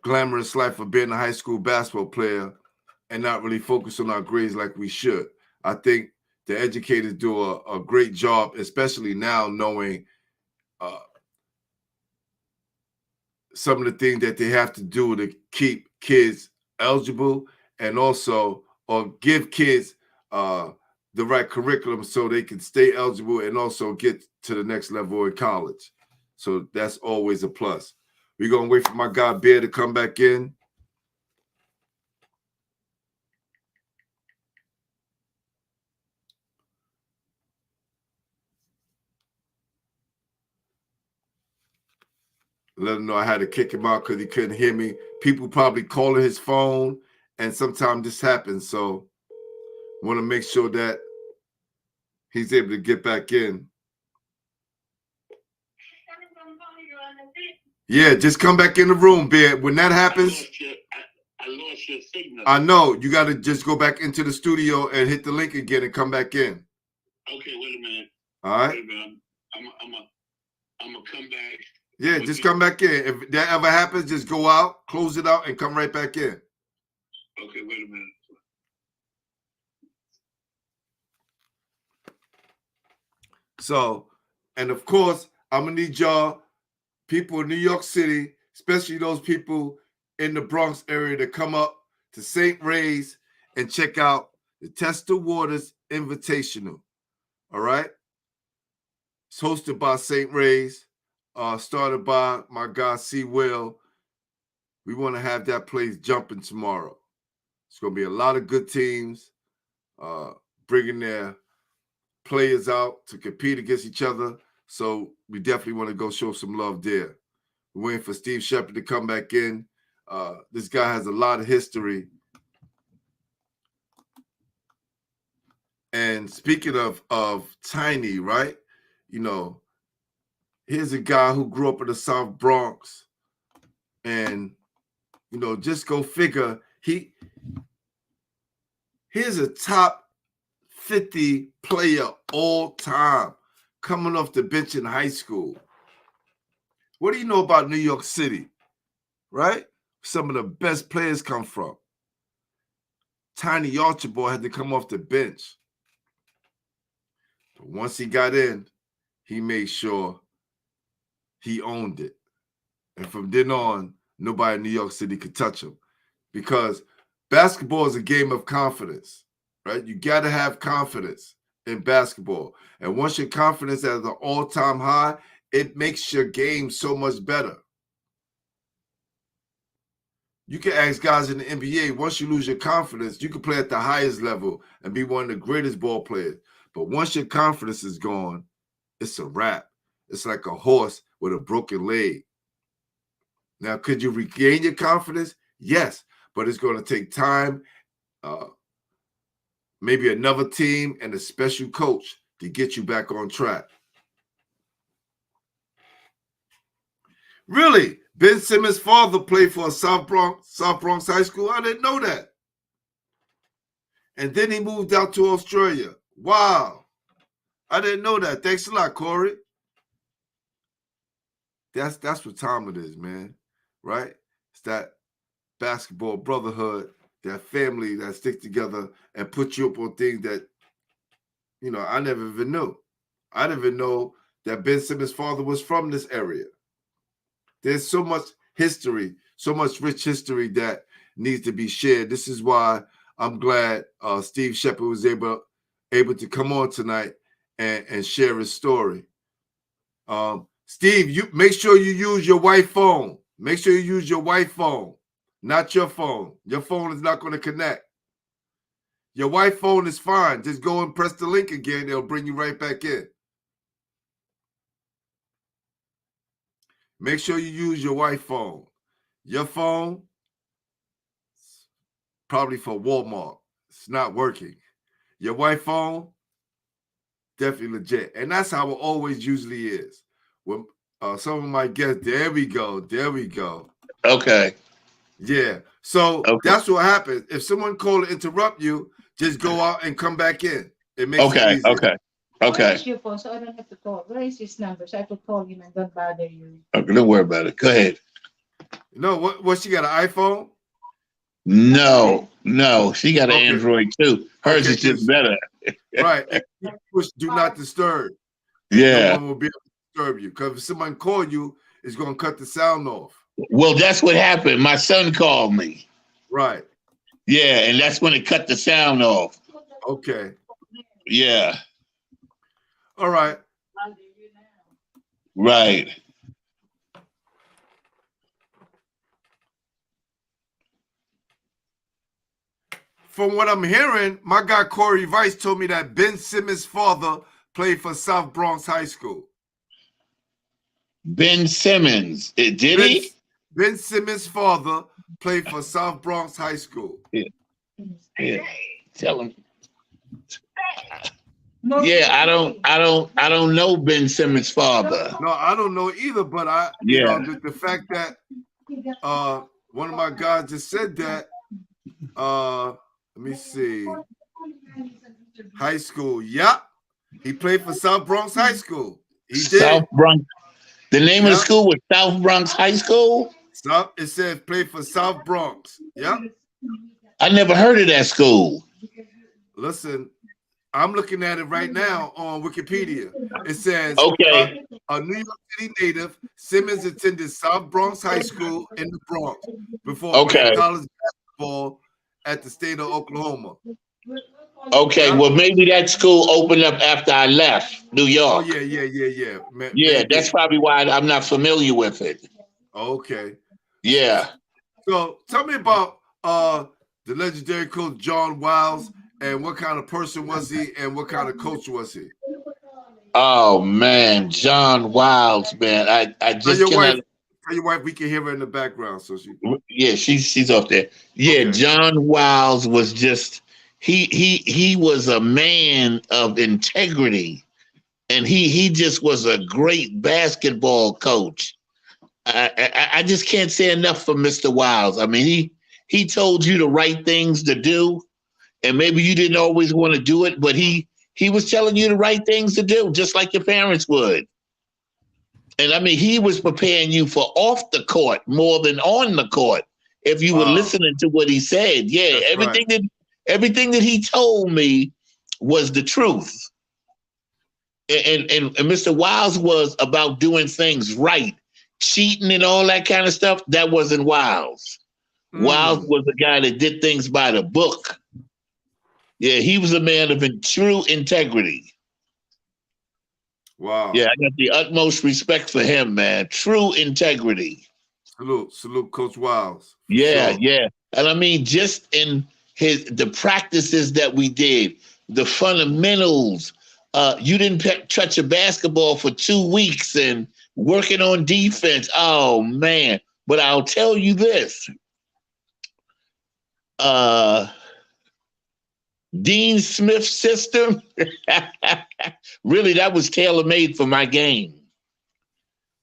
glamorous life of being a high school basketball player and not really focus on our grades like we should. I think the educators do a great job, especially now knowing some of the things that they have to do to keep kids eligible and also give kids the right curriculum so they can stay eligible and also get to the next level in college. So that's always a plus. We're going to wait for my guy Bear to come back in. Let him know I had to kick him out because he couldn't hear me. People probably calling his phone, and sometimes this happens. So I want to make sure that he's able to get back in. Yeah, just come back in the room, Bear. When that happens, I lost your signal. I know. You got to just go back into the studio and hit the link again and come back in. Okay, wait a minute. All right. Wait a minute. I'm gonna come back. Yeah, just come back in. If that ever happens, just go out, close it out, and come right back in. Okay, wait a minute. So, and of course, I'm gonna need y'all, people in New York City, especially those people in the Bronx area, to come up to St. Ray's and check out the Test the Waters Invitational. All right? It's hosted by St. Ray's, started by my guy C. Will. We want to have that place jumping tomorrow. It's going to be a lot of good teams bringing their players out to compete against each other. So we definitely want to go show some love there. We're waiting for Steve Sheppard to come back in. This guy has a lot of history. And speaking of Tiny, right? You know, here's a guy who grew up in the South Bronx, and just go figure. Here's a top 50 player all time coming off the bench in high school. What do you know about New York City, right? Some of the best players come from. Tiny Archibald had to come off the bench. But once he got in, he made sure he owned it. And from then on, nobody in New York City could touch him, because basketball is a game of confidence, right? You got to have confidence in basketball. And once your confidence is at an all-time high, it makes your game so much better. You can ask guys in the NBA, once you lose your confidence, you can play at the highest level and be one of the greatest ball players. But once your confidence is gone, it's a wrap. It's like a horse with a broken leg. Now, could you regain your confidence? Yes, but it's going to take time, maybe another team and a special coach to get you back on track. Really? Ben Simmons' father played for South Bronx High School? I didn't know that. And then he moved out to Australia. Wow. I didn't know that. Thanks a lot, Corey. That's what time it is, man. Right? It's that basketball brotherhood, that family that sticks together and put you up on things that, I never even knew. I didn't even know that Ben Simmons' father was from this area. There's so much history, so much rich history that needs to be shared. This is why I'm glad Steve Sheppard was able to come on tonight and share his story. Steve, you make sure you use your white phone. Make sure you use your white phone, not your phone. Your phone is not going to connect. Your white phone is fine. Just go and press the link again. It'll bring you right back in. Make sure you use your white phone. Your phone, probably for Walmart. It's not working. Your white phone, definitely legit. And that's how it always usually is. When some of my guests, there we go. Okay. Yeah. So that's what happens. If someone call to interrupt you, just go out and come back in. It makes it easier. Okay. Where is your phone, so I don't have to call? Where is his number, so I could call him and don't bother you? Okay, don't worry about it. Go ahead. No, what she got, an iPhone? No, she got an Android too. Hers is just better. Right. Push do not disturb. Yeah. No one will be able to disturb you, because if someone call you, it's going to cut the sound off. Well, that's what happened. My son called me. Right. Yeah, and that's when it cut the sound off. Okay. Yeah. All right. Right. From what I'm hearing, my guy Corey Vice told me that Ben Simmons' father played for South Bronx High School. Ben Simmons, did he? Ben Simmons' father played for South Bronx High School. Yeah. Tell him. Yeah, I don't know Ben Simmons' father. No, I don't know either, but the fact that one of my guys just said that, let me see. High school. Yep. He played for South Bronx High School. He did. South Bronx. The name of the school was South Bronx High School? It says played for South Bronx. Yep. I never heard of that school. Listen, I'm looking at it right now on Wikipedia. It says, a New York City native, Simmons attended South Bronx High School in the Bronx before playing college basketball at the state of Oklahoma. Okay, well, maybe that school opened up after I left New York. Oh, yeah. Yeah, that's probably why I'm not familiar with it. Okay. Yeah. So tell me about the legendary coach John Wiles, and what kind of person was he, and what kind of coach was he? Oh man, John Wiles, man. I just tell your wife we can hear her in the background, so she's up there. Yeah, okay. John Wiles was just he was a man of integrity and he just was a great basketball coach. I just can't say enough for Mr. Wiles. I mean, he told you the right things to do, and maybe you didn't always want to do it, but he was telling you the right things to do, just like your parents would. And I mean, he was preparing you for off the court more than on the court. If you were listening to what he said, yeah, everything that he told me was the truth. And Mr. Wiles was about doing things right. Cheating and all that kind of stuff, that wasn't Wiles. Wiles was the guy that did things by the book. Yeah, he was a man of true integrity. Wow. Yeah, I got the utmost respect for him, man. True integrity. Salute, Coach Wiles. Yeah, yeah. And I mean, just in the practices that we did, the fundamentals. You didn't touch a basketball for 2 weeks and working on defense. Oh, man. But I'll tell you this. Dean Smith's system, really, that was tailor-made for my game.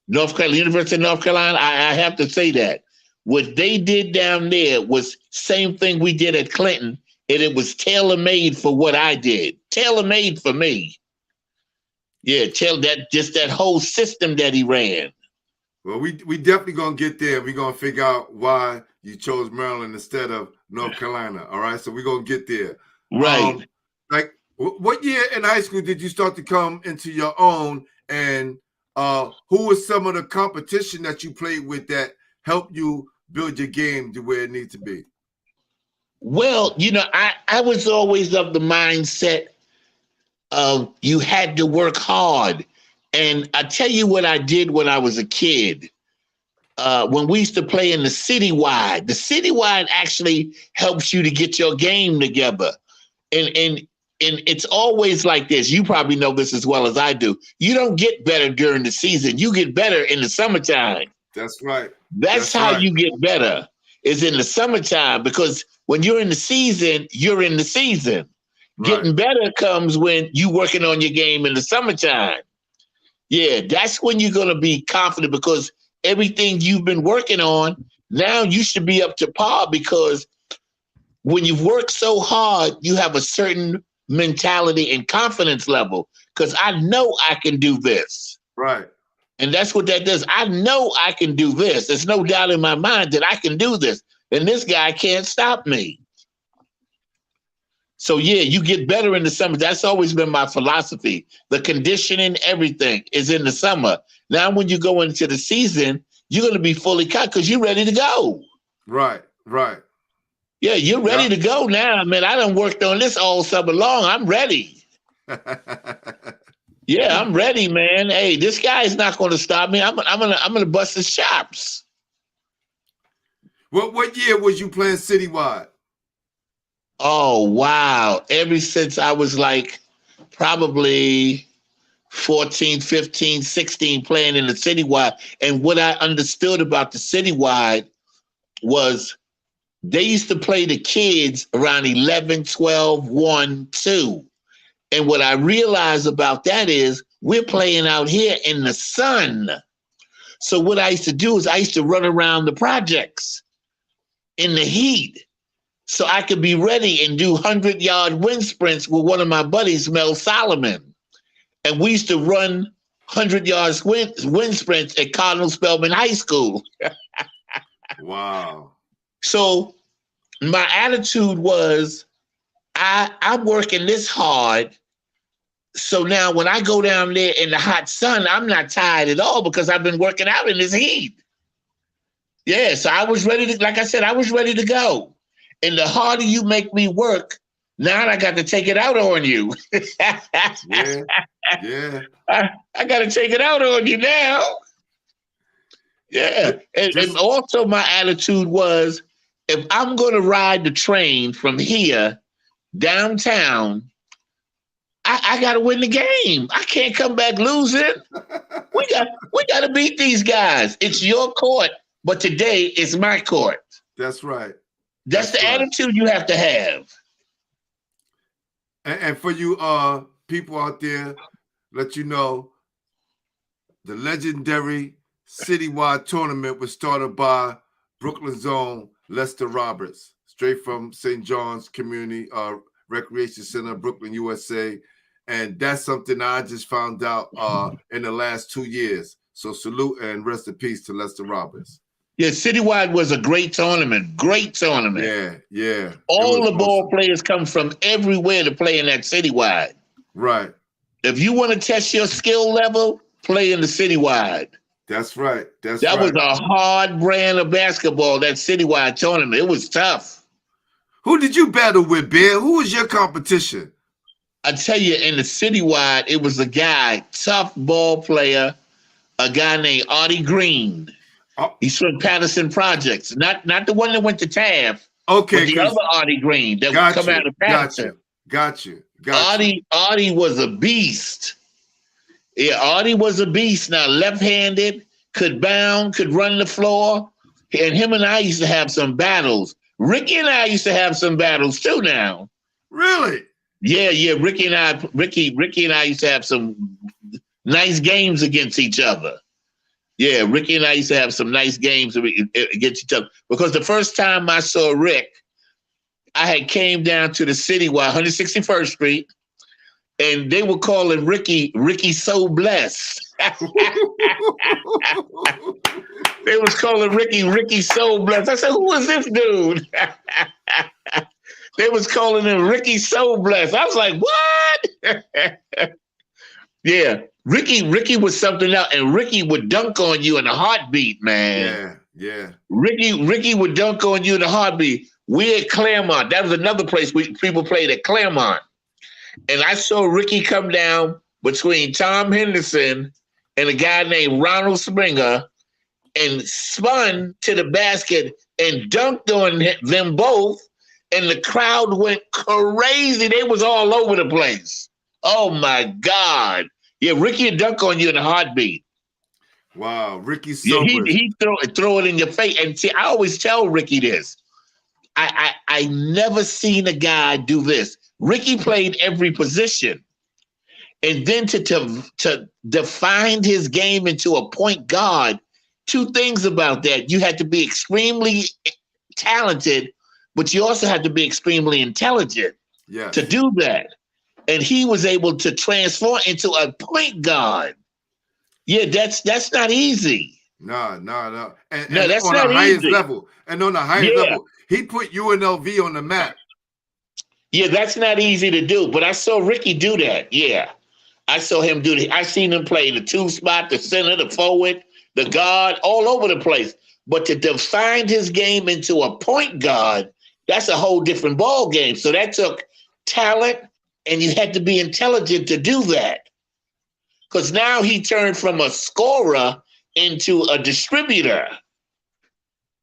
University of North Carolina, I have to say that. What they did down there was same thing we did at Clinton, and it was tailor-made for what I did. Tailor-made for me. Yeah, that whole system that he ran. Well, we definitely gonna get there. We're gonna figure out why you chose Maryland instead of North Carolina. All right, so we're gonna get there. Right. Like, what year in high school did you start to come into your own? And who was some of the competition that you played with that helped you build your game to where it needs to be? Well, I was always of the mindset of you had to work hard. And I tell you what I did when I was a kid. When we used to play in the citywide actually helps you to get your game together. And it's always like this. You probably know this as well as I do. You don't get better during the season. You get better in the summertime. That's right. That's how you get better, is in the summertime, because when you're in the season, you're in the season. Right. Getting better comes when you working on your game in the summertime. Yeah, that's when you're going to be confident, because everything you've been working on, now you should be up to par, because when you've worked so hard, you have a certain mentality and confidence level, because I know I can do this. Right. And that's what that does. I know I can do this. There's no doubt in my mind that I can do this. And this guy can't stop me. So, yeah, you get better in the summer. That's always been my philosophy. The conditioning, everything is in the summer. Now, when you go into the season, you're going to be fully cut because you're ready to go. Right, right. Yeah, you're ready to go now. Man, I done worked on this all summer long. I'm ready. Yeah, I'm ready, man. Hey, this guy is not going to stop me. I'm gonna bust his chops. What year was you playing citywide? Oh, wow. Ever since I was like probably 14, 15, 16 playing in the citywide. And what I understood about the citywide was they used to play the kids around 11, 12, 1, 2. And what I realized about that is we're playing out here in the sun. So what I used to do is I used to run around the projects in the heat so I could be ready and do 100-yard wind sprints with one of my buddies, Mel Solomon. And we used to run 100-yard wind sprints at Cardinal Spellman High School. Wow. So my attitude was, I'm working this hard. So now when I go down there in the hot sun, I'm not tired at all because I've been working out in this heat. Yeah, so I was ready to, like I said, I was ready to go. And the harder you make me work, now I got to take it out on you. Yeah. I got to take it out on you now. Yeah. And also my attitude was, if I'm going to ride the train from here downtown, I got to win the game. I can't come back losing. We got to beat these guys. It's your court, but today it's my court. That's right. That's the attitude you have to have. And for you people out there, let you know the legendary citywide tournament was started by Brooklyn's own Lester Roberts, straight from St. John's Community Recreation Center, Brooklyn, USA. And that's something I just found out in the last 2 years. So salute and rest in peace to Lester Roberts. Yeah, Citywide was a great tournament. Great tournament. Yeah. All the ball players come from everywhere to play in that Citywide. Right. If you want to test your skill level, play in the Citywide. That's right. That was a hard brand of basketball, that Citywide tournament. It was tough. Who did you battle with, Bear? Who was your competition? I tell you, in the Citywide, it was a guy, tough ball player, a guy named Artie Green. Oh. He's from Patterson Projects, not the one that went to Taft. Okay, but the other Artie Green that would come out of Patterson. Got you. Artie was a beast. Yeah, Artie was a beast. Now, left-handed, could bound, could run the floor. And him and I used to have some battles. Ricky and I used to have some battles too now. Really? Yeah. Ricky and I used to have some nice games against each other. Yeah, Ricky and I used to have some nice games against each other. Because the first time I saw Rick, I had came down to the Citywide, 161st Street, and they were calling Ricky So Blessed. They was calling Ricky So Blessed. I said, who is this dude? They was calling him Ricky So Blessed. I was like, what? Yeah, Ricky was something else, and Ricky would dunk on you in a heartbeat, man. Yeah. Ricky would dunk on you in a heartbeat. We at Claremont. That was another place people played at Claremont. And I saw Ricky come down between Tom Henderson and a guy named Ronald Springer and spun to the basket and dunked on them both. And the crowd went crazy. They was all over the place. Oh, my God. Yeah, Ricky would dunk on you in a heartbeat. Wow, Ricky Yeah, he throw it in your face. And see, I always tell Ricky this. I never seen a guy do this. Ricky played every position. And then to define his game into a point guard, two things about that. You had to be extremely talented, but you also had to be extremely intelligent to do that. And he was able to transform into a point guard. Yeah, that's not easy. No. And that's on not the highest easy. level. And on the highest level, he put UNLV on the map. Yeah, that's not easy to do. But I saw Ricky do that. Yeah. I saw him do that. I seen him play the 2 spot, the center, the forward, the guard, all over the place. But to define his game into a point guard, that's a whole different ball game. So that took talent, and you had to be intelligent to do that. Because now he turned from a scorer into a distributor.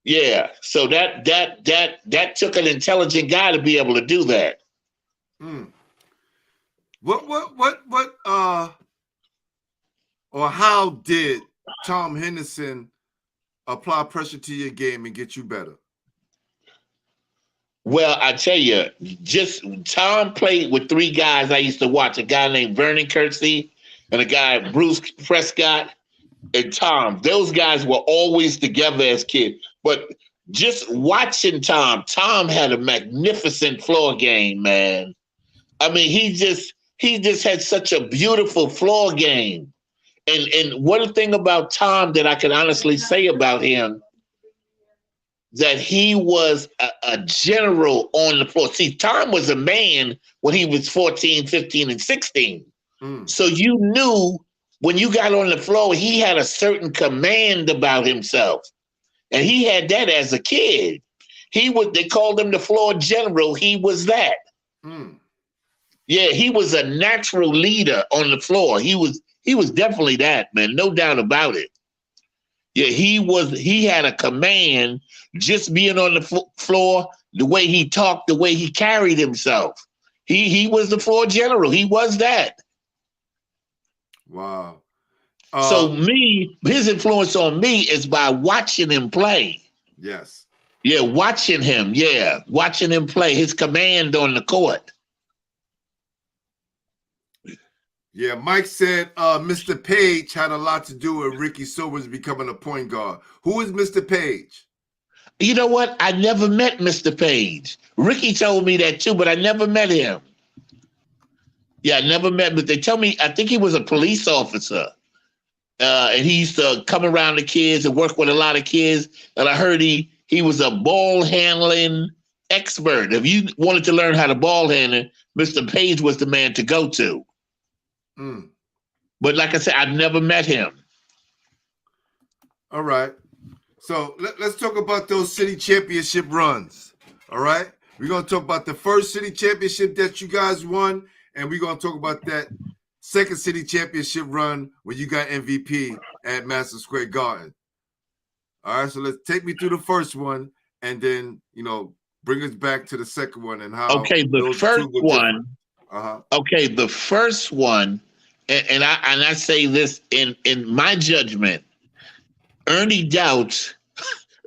Yeah, so that took an intelligent guy to be able to do that. What or how did Tom Henderson apply pressure to your game and get you better? Well, I tell you, just Tom played with 3 guys I used to watch, a guy named Vernon Kersey and a guy, Bruce Prescott, and Tom. Those guys were always together as kids. But just watching Tom had a magnificent floor game, man. I mean, he just had such a beautiful floor game. And one thing about Tom that I can honestly say about him, that he was a general on the floor. See, Tom was a man when he was 14, 15, and 16. So you knew when you got on the floor, he had a certain command about himself. And he had that as a kid. They called him the floor general. He was that. Yeah, he was a natural leader on the floor. He was definitely that, man. No doubt about it. Yeah, he had a command just being on the floor, the way he talked, the way he carried himself. He was the floor general. He was that. Wow. So his influence on me is by watching him play. Yes. Yeah, watching him. Yeah, watching him play. His command on the court. Yeah, Mike said Mr. Page had a lot to do with Ricky Silver's becoming a point guard. Who is Mr. Page? You know what? I never met Mr. Page. Ricky told me that too, but I never met him. Yeah, I never met him. But they tell me, I think he was a police officer. And he used to come around the kids and work with a lot of kids. And I heard he was a ball handling expert. If you wanted to learn how to ball handle, Mr. Page was the man to go to. Mm. But like I said, I've never met him. All right. So let's talk about those city championship runs. All right. We're going to talk about the first city championship that you guys won. And we're going to talk about that second city championship run when you got MVP at Madison Square Garden. All right, so let's take me through the first one and then, bring us back to the second one and how. Okay, the first one. Okay, the first one, and I say this in my judgment, Ernie Douts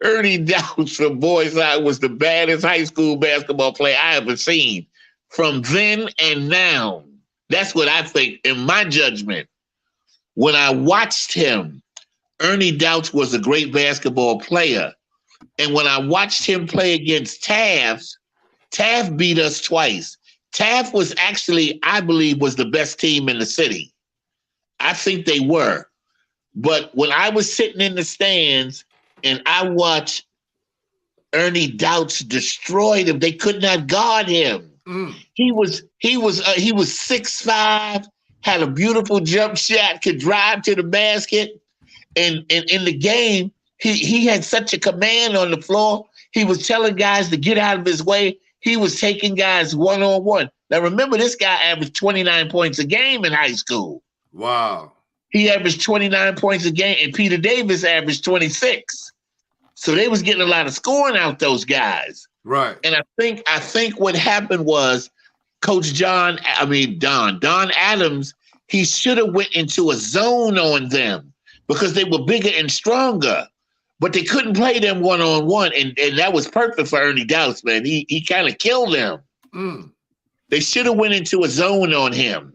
from Boys High was the baddest high school basketball player I ever seen. From then and now. That's what I think, in my judgment. When I watched him, Ernie Douts was a great basketball player. And when I watched him play against Taft beat us twice. Taft was actually, I believe, was the best team in the city. I think they were. But when I was sitting in the stands and I watched Ernie Douts destroy them, they could not guard him. Mm. He was 6'5", had a beautiful jump shot, could drive to the basket. And in the game, he had such a command on the floor. He was telling guys to get out of his way. He was taking guys one-on-one. Now, remember, this guy averaged 29 points a game in high school. Wow. He averaged 29 points a game, and Peter Davis averaged 26. So they was getting a lot of scoring out those guys. Right. And I think what happened was Don Adams, he should have went into a zone on them because they were bigger and stronger, but they couldn't play them one-on-one. And that was perfect for Ernie Douts, man. He kind of killed them. Mm. They should have went into a zone on him.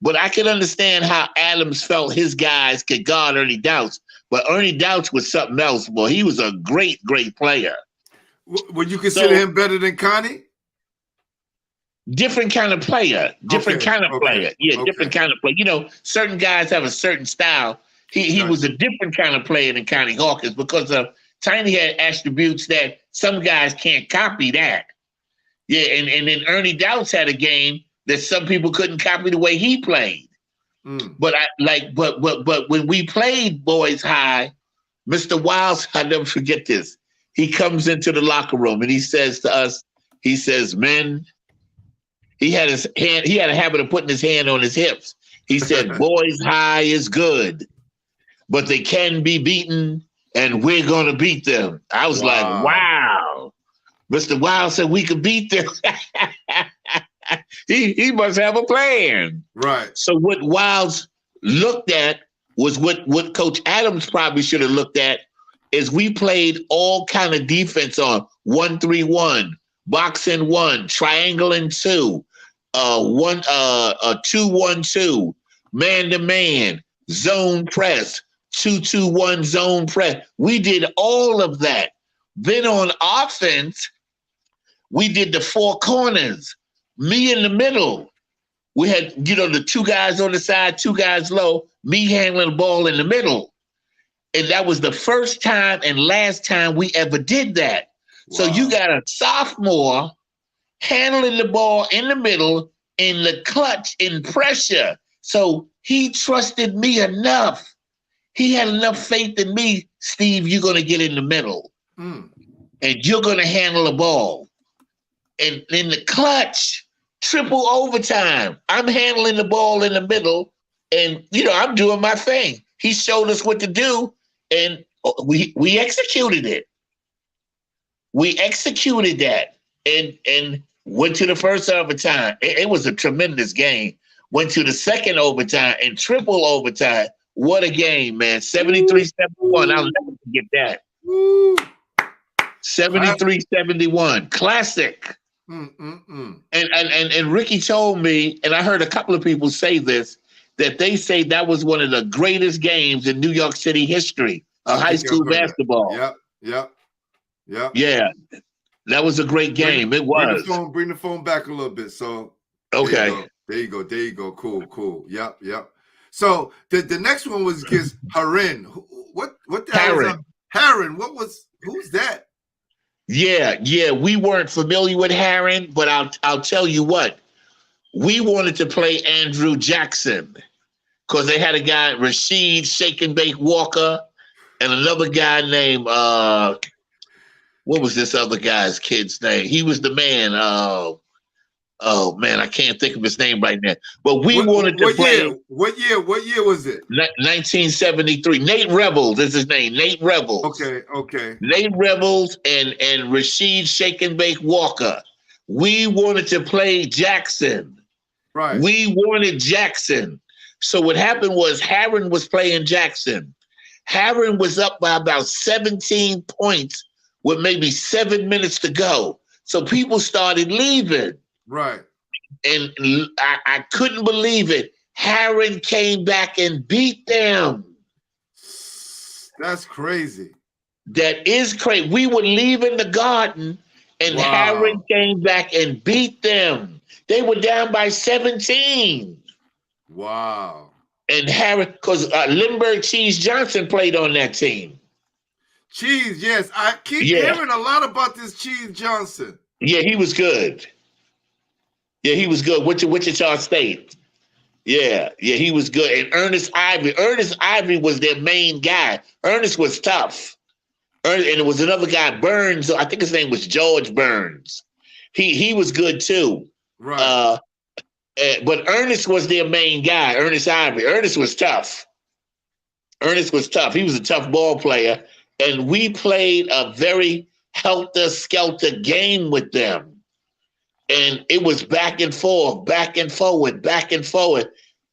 But I can understand how Adams felt his guys could guard Ernie Douts. But Ernie Douts was something else, boy. He was a great, great player. Would you consider him better than Connie? Different kind of player. Different kind of player. Yeah, different kind of player. Certain guys have a certain style. He was a different kind of player than Connie Hawkins because Tiny had attributes that some guys can't copy that. Yeah, and then Ernie Douts had a game that some people couldn't copy the way he played. Mm. But when we played Boys High, Mr. Wiles, I'll never forget this. He comes into the locker room and he says to us, he says, men, he had a habit of putting his hand on his hips. He said, Boys High is good, but they can be beaten and we're going to beat them. I was like, wow. Mr. Wiles said we could beat them. He must have a plan. Right. So what Wiles looked at was what Coach Adams probably should have looked at is we played all kind of defense on 1-3-1, box and 1, triangle and 2, 2-1-2, man to man, zone press, 2-2-1 zone press. We did all of that. Then on offense, we did the 4 corners, me in the middle. We had, the 2 guys on the side, 2 guys low, me handling the ball in the middle. And that was the first time and last time we ever did that. Wow. So you got a sophomore handling the ball in the middle, in the clutch, in pressure. So he trusted me enough. He had enough faith in me, Steve, you're going to get in the middle. Mm. And you're going to handle the ball. And in the clutch, triple overtime, I'm handling the ball in the middle. And, I'm doing my thing. He showed us what to do. And we executed it. We executed that and went to the first overtime. It was a tremendous game. Went to the second overtime and triple overtime. What a game, man. 73-71. I'll never forget that. 73-71. Classic. And Ricky told me, and I heard a couple of people say this, that they say that was one of the greatest games in New York City history of high school basketball. Yep. Yeah, that was a great game. It was. Bring the phone back a little bit. So okay. There you go. Cool. Yep. So the next one was against Harin. What the hell is Harin? Who's that? Yeah. We weren't familiar with Harin, but I'll tell you what. We wanted to play Andrew Jackson because they had a guy, Rashid Shake and Bake Walker, and another guy named what was this other guy's kid's name? He was the man. Oh man, I can't think of his name right now. But we wanted to play. What year was it? 1973. Nate Rebels is his name. Nate Rebels. Okay. Nate Rebels and Rashid Shake and Bake Walker. We wanted to play Jackson. Right. We wanted Jackson. So what happened was Harin was playing Jackson. Harin was up by about 17 points with maybe 7 minutes to go. So people started leaving. Right. And I couldn't believe it. Harin came back and beat them. That's crazy. That is crazy. We were leaving the Garden, and Harin came back and beat them. They were down by 17. Wow. And Harin, because Lindbergh Cheese Johnson played on that team. Cheese, yes. I keep hearing a lot about this Cheese Johnson. Yeah, he was good. Wichita State. Yeah, he was good. And Ernest Ivory was their main guy. Ernest was tough. And it was another guy, Burns. I think his name was George Burns. He was good too. Right. But Ernest was their main guy, Ernest Ivory. Ernest was tough. He was a tough ball player. And we played a very helter-skelter game with them. And it was back and forth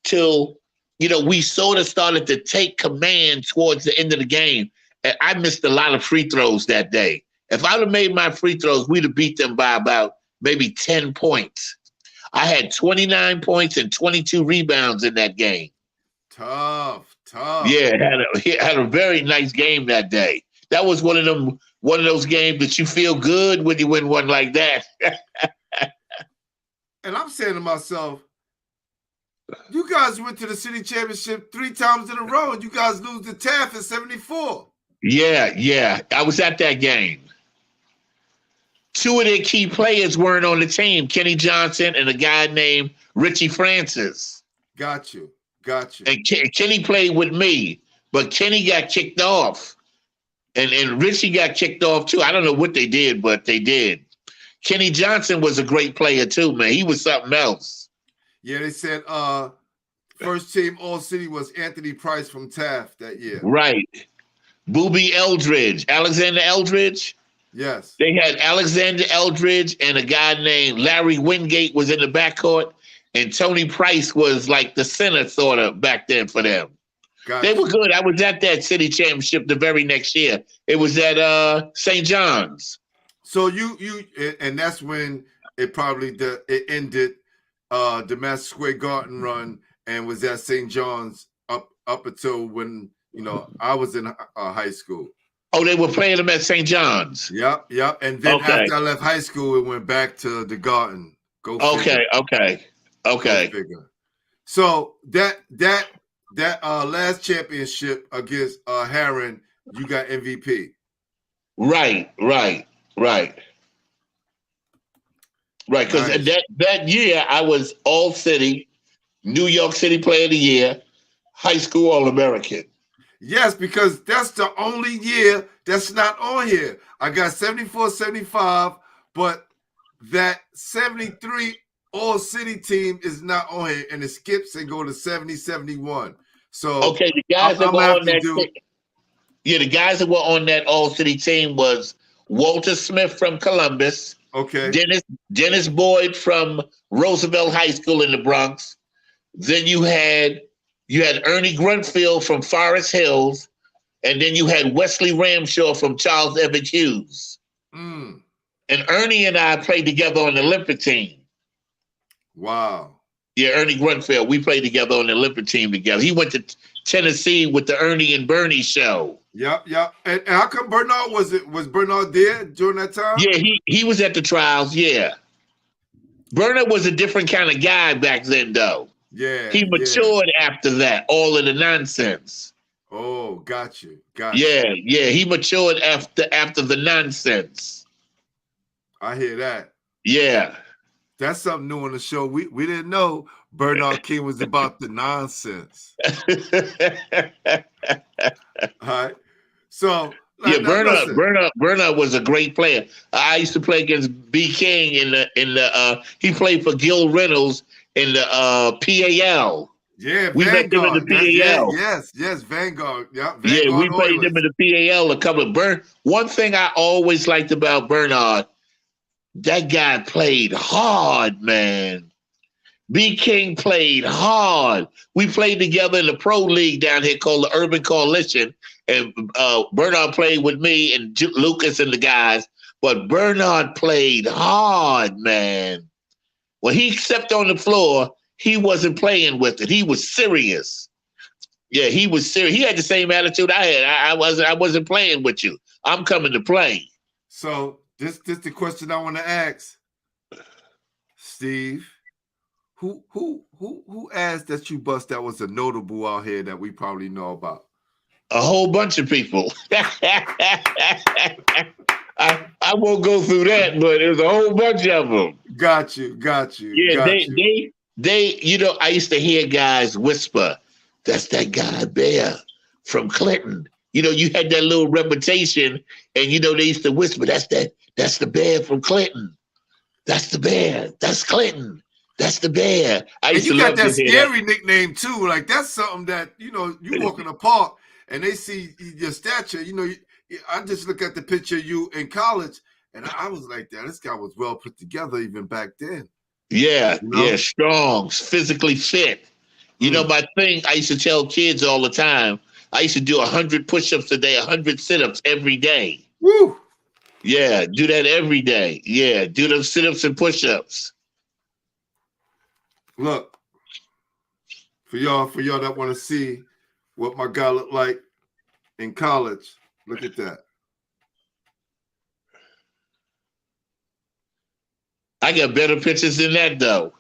till, we sort of started to take command towards the end of the game. And I missed a lot of free throws that day. If I'd have made my free throws, we'd have beat them by about maybe 10 points. I had 29 points and 22 rebounds in that game. Tough. Yeah, had a very nice game that day. That was one of those games that you feel good when you win one like that. And I'm saying to myself, you guys went to the city championship 3 times in a row, and you guys lose to Taft in 74. Yeah. I was at that game. 2 of their key players weren't on the team, Kenny Johnson and a guy named Richie Francis. Got you. And Kenny played with me, but Kenny got kicked off. And Richie got kicked off too. I don't know what they did, but they did. Kenny Johnson was a great player too, man. He was something else. Yeah, they said first team All-City was Anthony Price from Taft that year. Right. Booby Eldridge, Alexander Eldridge. Yes. They had Alexander Eldridge and a guy named Larry Wingate was in the backcourt, and Tony Price was like the center sort of back then for them. Gotcha. They were good. I was at that city championship the very next year. It was at St. John's. So and that's when it ended the Madison Square Garden run and was at St. John's up until when I was in high school. Oh, they were playing them at St. John's. Yep. And then after I left high school, it went back to the Garden. Go figure. Okay. Go figure. So that last championship against Harin, you got MVP. Right. Because nice. that year I was All-City, New York City Player of the Year, high school All-American. Yes, because that's the only year that's not on here. I got 74, 75, but that 73 All-City team is not on here, and it skips and go to 70, 71. So okay, the guys that were on that the guys that were on that All-City team was Walter Smith from Columbus. Okay. Dennis Boyd from Roosevelt High School in the Bronx. Then you had Ernie Grunfield from Forest Hills, and then you had Wesley Ramshaw from Charles Everett Hughes. And Ernie and I played together on the Olympic team. Wow. Yeah, Ernie Grunfeld. We played together on the Olympian team together. He went to Tennessee with the Ernie and Bernie show. Yep. And how come Bernard was Bernard there during that time? Yeah, he was at the trials. Yeah, Bernard was a different kind of guy back then, though. Yeah. He matured after that. All of the nonsense. Oh, got you. Yeah. He matured after the nonsense. I hear that. Yeah. That's something new on the show. We didn't know Bernard King was about the nonsense. All right. So Bernard was a great player. I used to play against B. King in the he played for Gil Reynolds in the PAL. Yeah, we met them in the PAL. Yes, Vanguard. Yeah, we played them in the PAL a couple of One thing I always liked about Bernard, that guy played hard, man. B. King played hard. We played together in the pro league down here called the Urban Coalition, and Bernard played with me and Lucas and the guys. But Bernard played hard, man. When he stepped on the floor, he wasn't playing with it. He was serious. Yeah, he was serious. He had the same attitude I had. I wasn't playing with you. I'm coming to play. So this the question I want to ask, Steve. Who asked that you bust that was a notable out here that we probably know about? A whole bunch of people. I won't go through that, but there's a whole bunch of them. Got you. Yeah, they I used to hear guys whisper, "That's that guy Bear from Clinton." You had that little reputation, and they used to whisper, "That's the Bear from Clinton. That's the Bear. That's Clinton. That's the Bear." And you got that scary nickname too. Like that's something that you walk in the park and they see your stature. I just look at the picture of you in college, and I was like, "Damn, this guy was well put together even back then." Yeah, strong, physically fit. My thing, I used to tell kids all the time, I used to do 100 push-ups a day, 100 sit-ups every day. Woo! Yeah, do that every day. Yeah, do those sit-ups and push-ups. Look, for y'all that want to see what my guy looked like in college, look at that. I got better pictures than that, though.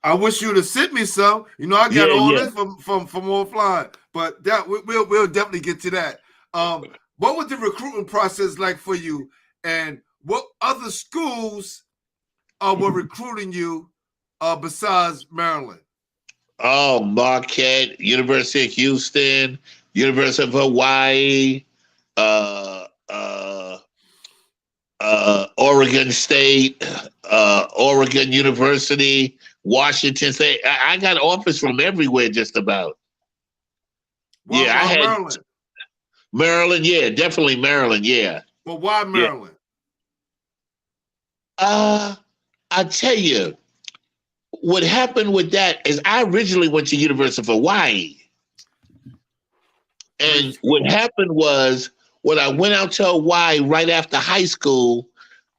I wish you'd have sent me some. I got all this from offline, but that we'll definitely get to that. What was the recruitment process like for you, and what other schools were recruiting you besides Maryland? Oh, Marquette, University of Houston, University of Hawaii, Oregon State, Oregon University, Washington State. I got offers from everywhere, just about. Why I had Maryland. Maryland, yeah, definitely Maryland, yeah. But why Maryland? I tell you, what happened with that is I originally went to University of Hawaii. And what happened was when I went out to Hawaii right after high school,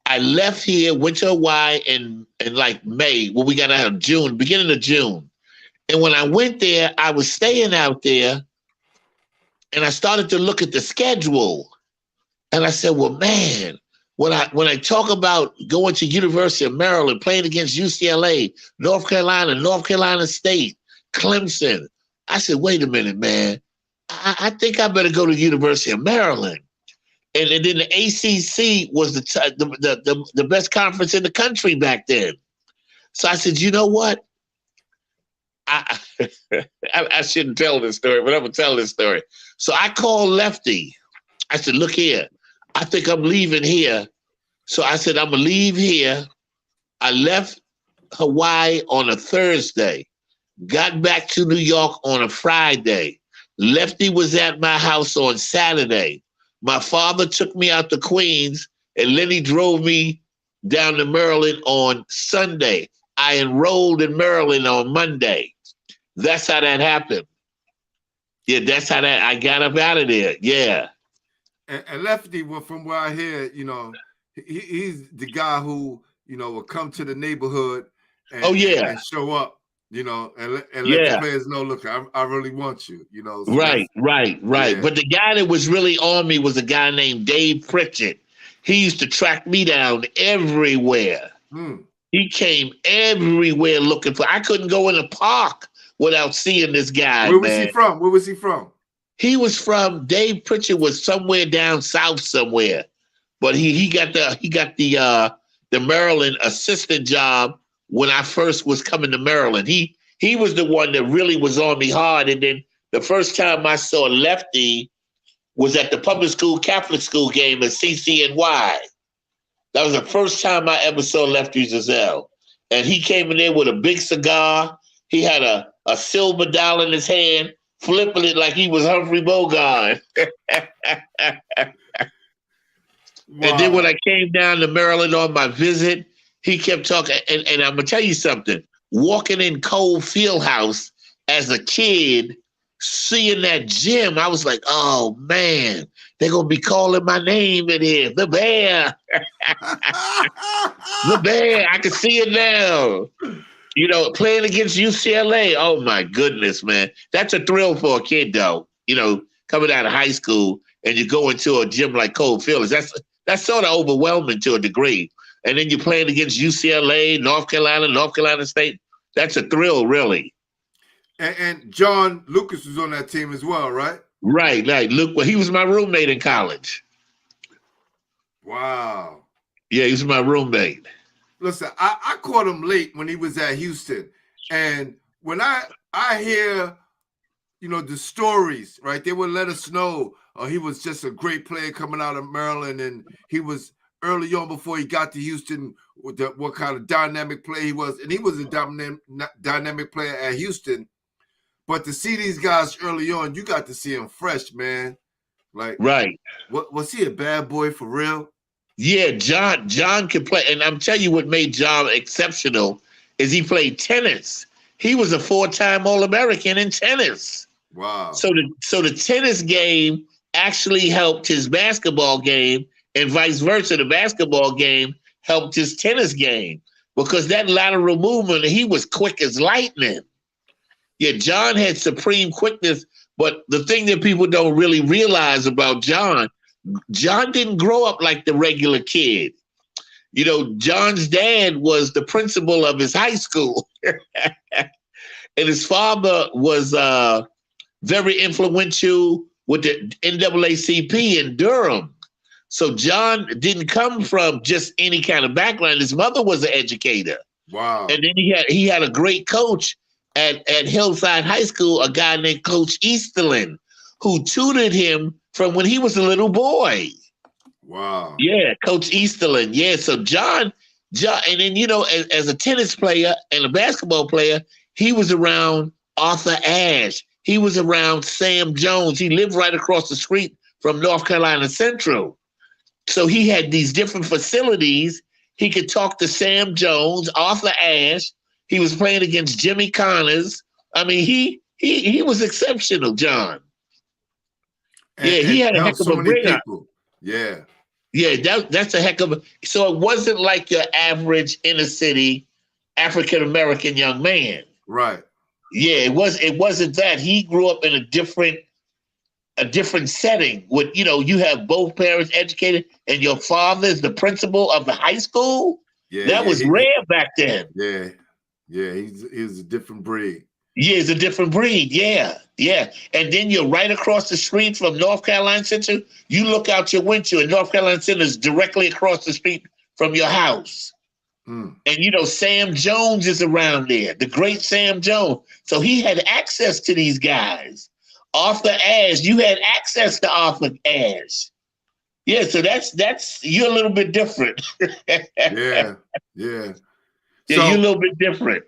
I left here, went to Hawaii in like May. Well, we got out of June, beginning of June. And when I went there, I was staying out there and I started to look at the schedule. And I said, well, man, when I talk about going to University of Maryland, playing against UCLA, North Carolina State, Clemson, I said, wait a minute, man. I think I better go to University of Maryland. And then the ACC was the best conference in the country back then. So I said, you know what? I shouldn't tell this story, but I'm going to tell this story. So I called Lefty. I said, look here. I think I'm leaving here. So I said, I'm going to leave here. I left Hawaii on a Thursday, got back to New York on a Friday. Lefty was at my house on Saturday. My father took me out to Queens, and Lenny drove me down to Maryland on Sunday. I enrolled in Maryland on Monday. That's how that happened. Yeah, that's how I got up out of there. Yeah. And Lefty, well, from where I hear, he's the guy who, will come to the neighborhood and, and show up. you know, and let the Yeah. players know, look, I really want you, you know. So Right. yeah. But the guy that was really on me was a guy named Dave Pritchett. He used to track me down everywhere. He came everywhere looking for. I couldn't go in the park without seeing this guy. Where was he from? Where was he from? He was from. Dave Pritchett was somewhere down south somewhere, but he got the Maryland assistant job when I first was coming to Maryland. He was the one that really was on me hard. And then the first time I saw Lefty was at the public school Catholic school game at CCNY. That was the first time I ever saw Lefty Giselle. And he came in there with a big cigar. He had a silver dollar in his hand, flipping it like he was Humphrey Bogart. Wow. And then when I came down to Maryland on my visit, he kept talking. And I'm going to tell you something. Walking in Cole Fieldhouse as a kid, seeing that gym, I was like, oh, man, they're going to be calling my name in here. The Bear. The Bear. I can see it now. You know, playing against UCLA. Oh, my goodness, man. That's a thrill for a kid, though. You know, coming out of high school and you go into a gym like Cole Fieldhouse. That's sort of overwhelming to a degree. And then you're playing against UCLA, North Carolina State. That's a thrill, really. And John Lucas was on that team as well, right? Right. Look, well, he was my roommate in college. Wow. Yeah, he was my roommate. Listen, I caught him late when he was at Houston. And when I hear, you know, the stories, right, they would let us know he was just a great player coming out of Maryland. And he was early on before he got to Houston, what kind of dynamic player he was. And he was a dynamic player at Houston. But to see these guys early on, you got to see him fresh, man. Like, right. Was he a bad boy for real? Yeah, John could play. And I'm telling you what made John exceptional is he played tennis. He was a 4-time All-American in tennis. Wow. So the tennis game actually helped his basketball game, and vice versa. The basketball game helped his tennis game because that lateral movement, he was quick as lightning. Yeah, John had supreme quickness, but the thing that people don't really realize about John didn't grow up like the regular kid. You know, John's dad was the principal of his high school. And his father was very influential with the NAACP in Durham. So John didn't come from just any kind of background. His mother was an educator. Wow. And then he had a great coach at Hillside High School, a guy named Coach Easterlin, who tutored him from when he was a little boy. Wow. Yeah, Coach Easterlin. Yeah, so John, and then, you know, as a tennis player and a basketball player, he was around Arthur Ashe. He was around Sam Jones. He lived right across the street from North Carolina Central. So he had these different facilities. He could talk to Sam Jones, Arthur Ashe. He was playing against Jimmy Connors. I mean, he was exceptional, John. He had a heck of a bringer. Yeah. Yeah, that's a heck of a. So it wasn't like your average inner city African-American young man. Right. Yeah, it wasn't that. He grew up in a different setting with, you know, you have both parents educated and your father is the principal of the high school. Yeah. That was rare back then. Yeah. Yeah, he's a different breed. Yeah, it's a different breed. Yeah. And then you're right across the street from North Carolina Central. You look out your window and North Carolina Central is directly across the street from your house. And, you know, Sam Jones is around there, the great Sam Jones. So he had access to these guys. Arthur Ashe, you had access to Arthur Ashe. Yeah, so that's you're a little bit different. Yeah. Yeah, you're a little bit different.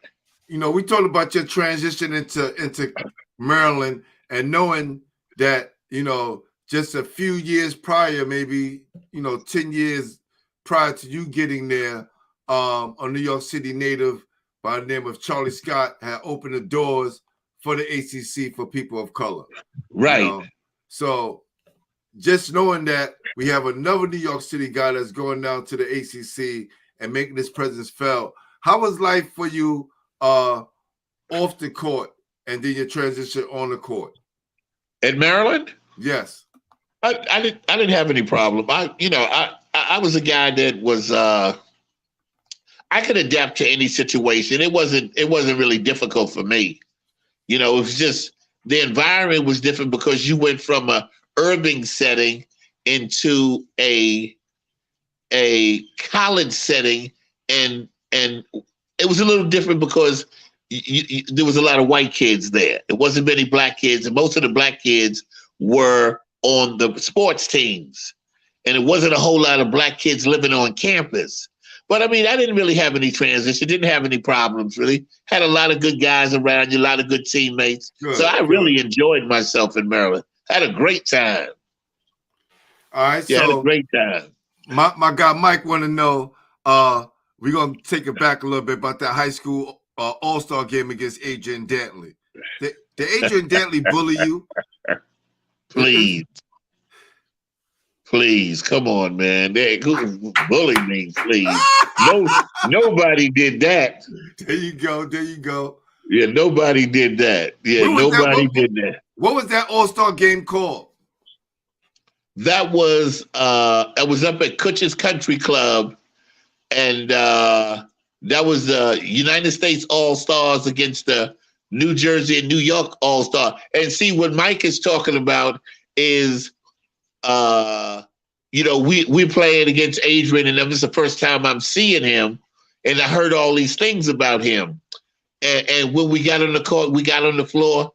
You know, we talked about your transition into Maryland and knowing that, you know, just a few years prior, maybe, you know, 10 years prior to you getting there, a New York City native by the name of Charlie Scott had opened the doors for the ACC for people of color. Right. You know? So just knowing that we have another New York City guy that's going down to the ACC and making his presence felt. How was life for you off the court and then your transition on the court? At Maryland? Yes. I didn't have any problem. I was a guy that was I could adapt to any situation. It wasn't really difficult for me. It was just the environment was different because you went from a urban setting into a college setting, and it was a little different because there was a lot of white kids there. It wasn't many black kids, and most of the black kids were on the sports teams, and it wasn't a whole lot of black kids living on campus. But I mean, I didn't really have any transition, didn't have any problems really. Had a lot of good guys around you, a lot of good teammates. Good, so I really enjoyed myself in Maryland. Had a great time. All right, yeah, so had a great time. My guy Mike want to know, we're going to take it back a little bit about that high school all-star game against Adrian Dantley. Did Adrian Dantley bully you? Please, come on, man. Who bullied me, please? Nobody did that. There you go. Yeah, nobody did that. Yeah, nobody did that. What was that all-star game called? That was up at Kutch's Country Club, and that was the United States All-Stars against the New Jersey and New York All-Star. And see, what Mike is talking about is we playing against Adrian, and that was the first time I'm seeing him, and I heard all these things about him. And when we got on the court, we got on the floor,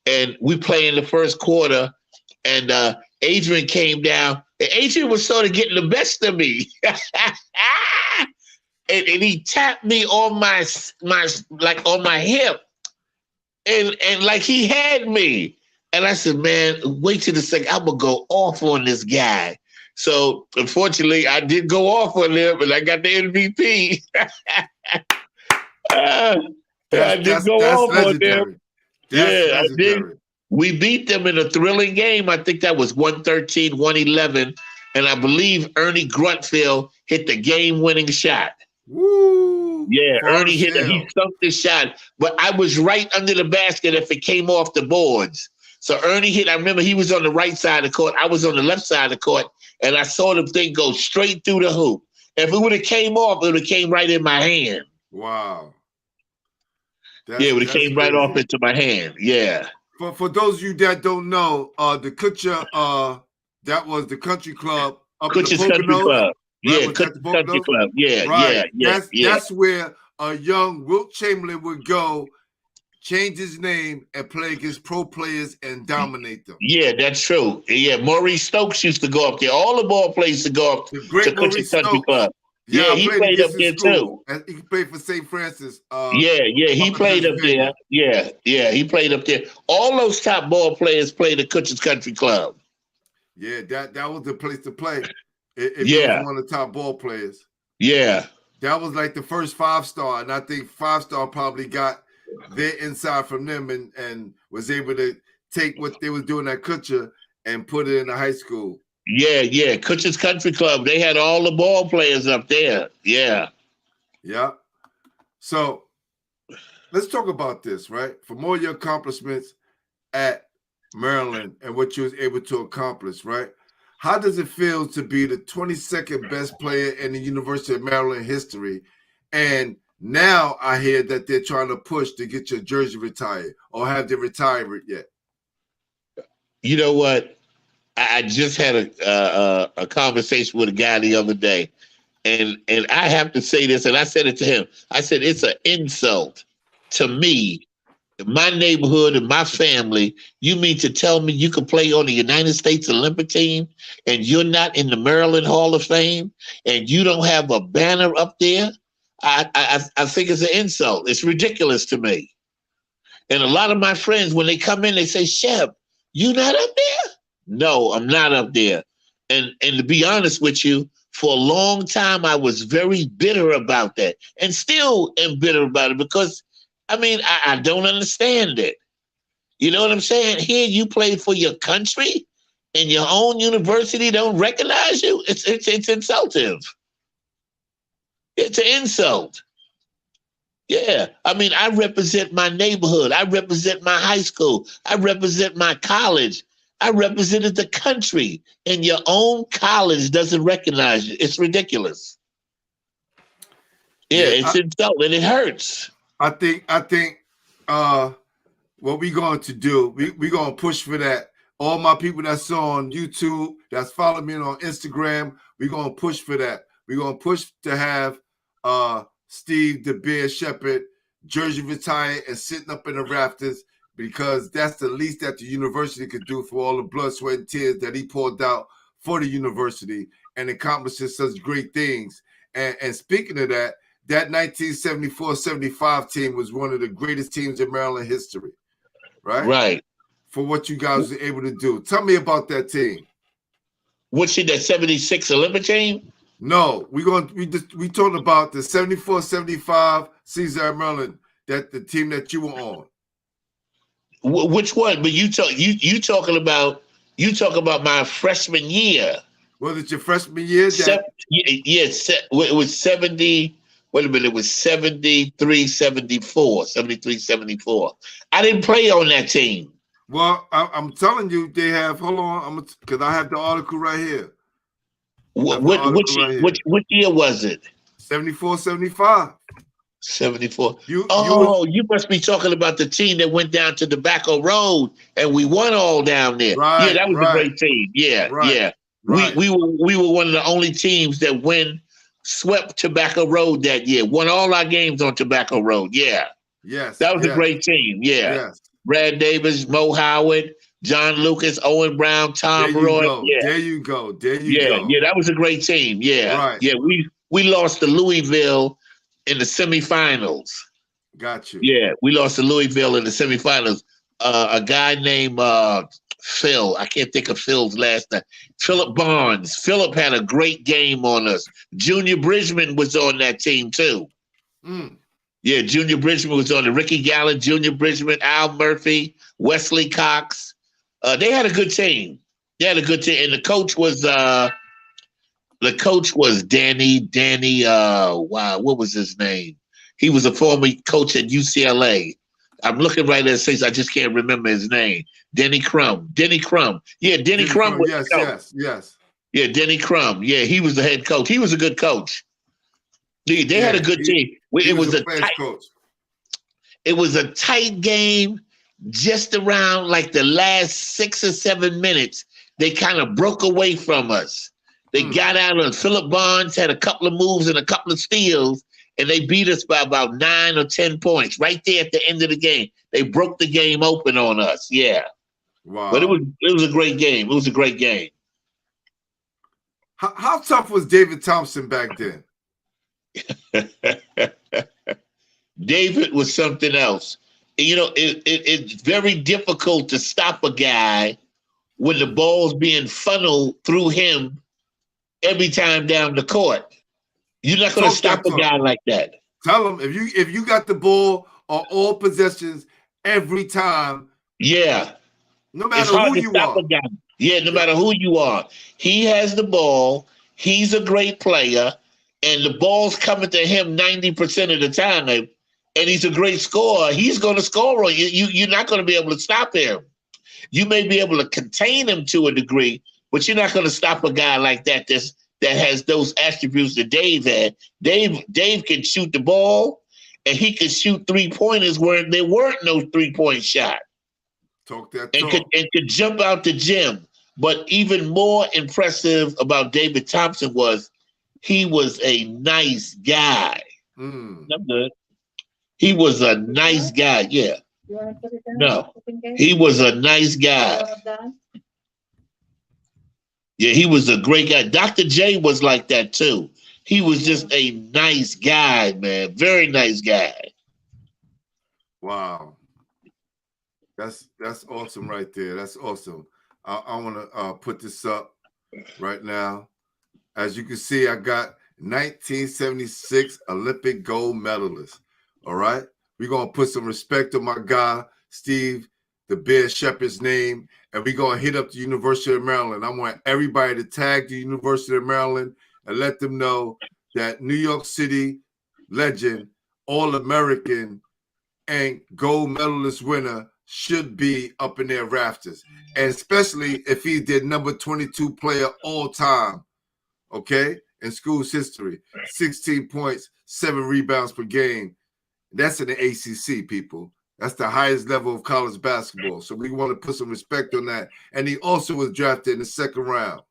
and we play in the first quarter, and Adrian came down, and Adrian was sort of getting the best of me. and he tapped me on my on my hip, and like he had me. And I said, man, wait till the second. I'm going to go off on this guy. So, unfortunately, I did go off on him, and I got the MVP. I did go off on them. Yeah, I did. We beat them in a thrilling game. I think that was 113, 111. And I believe Ernie Grunfeld hit the game-winning shot. Woo! Yeah, Ernie hit it. He sunk the shot. But I was right under the basket if it came off the boards. So Ernie hit, I remember he was on the right side of the court. I was on the left side of the court, and I saw the thing go straight through the hoop. If it would have came off, it would have came right in my hand. Wow. It would have came right off into my hand. Yeah. For those of you that don't know, the Kutcher, that was the country club up Kutcher's in the Country Club. Right, yeah, Kutcher's Country Club. Yeah, right. yeah. That's where a young Wilt Chamberlain would go, change his name, and play against pro players and dominate them. Yeah, that's true. Yeah, Maurice Stokes used to go up there. All the ball players used to go up to Kutcher's Country Club. Yeah, he played up there too. And he played for St. Francis. He played up there. Yeah, he played up there. All those top ball players played at Kutcher's Country Club. Yeah, that was the place to play. If you was one of the top ball players. Yeah. That was like the first 5-star, and I think 5-star probably got their inside from them and was able to take what they was doing at Kutcher and put it in the high school. Yeah. Kutcher's Country Club. They had all the ball players up there. Yeah. Yeah. So let's talk about this, right? For more of your accomplishments at Maryland and what you was able to accomplish, right? How does it feel to be the 22nd best player in the University of Maryland history? And now I hear that they're trying to push to get your jersey retired, or have they retired it yet? You know what? I just had a conversation with a guy the other day, and I have to say this, and I said it to him. I said, it's an insult to me, my neighborhood and my family. You mean to tell me you can play on the United States Olympic team and you're not in the Maryland Hall of Fame and you don't have a banner up there? I think it's an insult. It's ridiculous to me. And a lot of my friends, when they come in, they say, Shep, you not up there? No, I'm not up there. And to be honest with you, for a long time, I was very bitter about that, and still am bitter about it, because I don't understand it. You know what I'm saying? Here you play for your country and your own university don't recognize you. It's insultive. It's an insult. Yeah. I mean, I represent my neighborhood. I represent my high school. I represent my college. I represented the country, and your own college doesn't recognize you. It's ridiculous. Yeah, Yeah, it's insulting. It hurts. I think what we going to do, we going to push for that. All my people that's on YouTube, that's following me on Instagram, we going to push for that. We're going to push to have Steve the Bear Sheppard jersey retired and sitting up in the rafters, because that's the least that the university could do for all the blood, sweat, and tears that he poured out for the university and accomplishes such great things. And speaking of that, that 1974-75 team was one of the greatest teams in Maryland history, right? Right. For what you guys were able to do. Tell me about that team. What's in that 76 Olympic team? No, we talking about the 74-75 season at Maryland, that the team that you were on. Which one? But you talking about my freshman year. Was it your freshman year? It was 70. Wait a minute, it was 73, 74. I didn't play on that team. Well, I'm telling you, they have. Hold on, because I have the article right here. Which year was it? 74-75. 74. You must be talking about the team that went down to Tobacco Road and we won all down there. Right, yeah, that was a great team. Yeah, right, yeah. Right. We were one of the only teams that swept Tobacco Road that year. Won all our games on Tobacco Road. Yeah. Yes. That was a great team. Yeah. Yes. Brad Davis, Mo Howard, John Lucas, Owen Brown, Tom Roy. Yeah. There you go. Yeah, that was a great team. Yeah. Right. Yeah, we lost to Louisville in the semifinals. Got you. Yeah, we lost to Louisville in the semifinals. A guy named Phil, I can't think of Phil's last name. Philip Barnes. Philip had a great game on us. Junior Bridgman was on that team too. Yeah, Junior Bridgman was on it. Ricky Gallen, Junior Bridgman, Al Murphy, Wesley Cox. They had a good team. And the coach was Danny. What was his name? He was a former coach at UCLA. I'm looking right at his face. I just can't remember his name. Denny Crum. Yeah, Denny Crum was the coach. Yes. Yeah, Denny Crum. Yeah, he was the head coach. He was a good coach. They had a good team. It was a tight game. Just around like the last 6 or 7 minutes, they kind of broke away from us. They got out on Philip Barnes, had a couple of moves and a couple of steals, and they beat us by about 9 or 10 points right there at the end of the game. They broke the game open on us. Yeah. Wow. But it was a great game. It was a great game. How tough was David Thompson back then? David was something else. You know, it's very difficult to stop a guy when the ball's being funneled through him every time down the court. You're not going to stop a guy like that. Tell him if you got the ball on all possessions every time. Yeah. No matter who you are. Yeah, no matter who you are. He has the ball. He's a great player. And the ball's coming to him 90% of the time. And he's a great scorer. He's going to score on you. You're not going to be able to stop him. You may be able to contain him to a degree, but you're not going to stop a guy like that that has those attributes that Dave had. Dave can shoot the ball, and he could shoot 3-pointers where there weren't no 3-point shot. Talk that talk. And could jump out the gym. But even more impressive about David Thompson was he was a nice guy. I'm good. He was a nice guy. Yeah. No, he was a nice guy. Yeah, he was a great guy. Dr. J was like that too. He was just a nice guy, man. Very nice guy. Wow. That's awesome right there. That's awesome. I want to put this up right now. As you can see, I got 1976 Olympic gold medalist. All right. We're going to put some respect on my guy, Steve, the Bear Sheppard's name, and we're going to hit up the University of Maryland. I want everybody to tag the University of Maryland and let them know that New York City legend All-American and gold medalist winner should be up in their rafters. And especially if he's their number 22 player all time, okay, in school's history. 16 points, 7 rebounds per game. That's in the ACC, people. That's the highest level of college basketball. So we want to put some respect on that. And he also was drafted in the second round.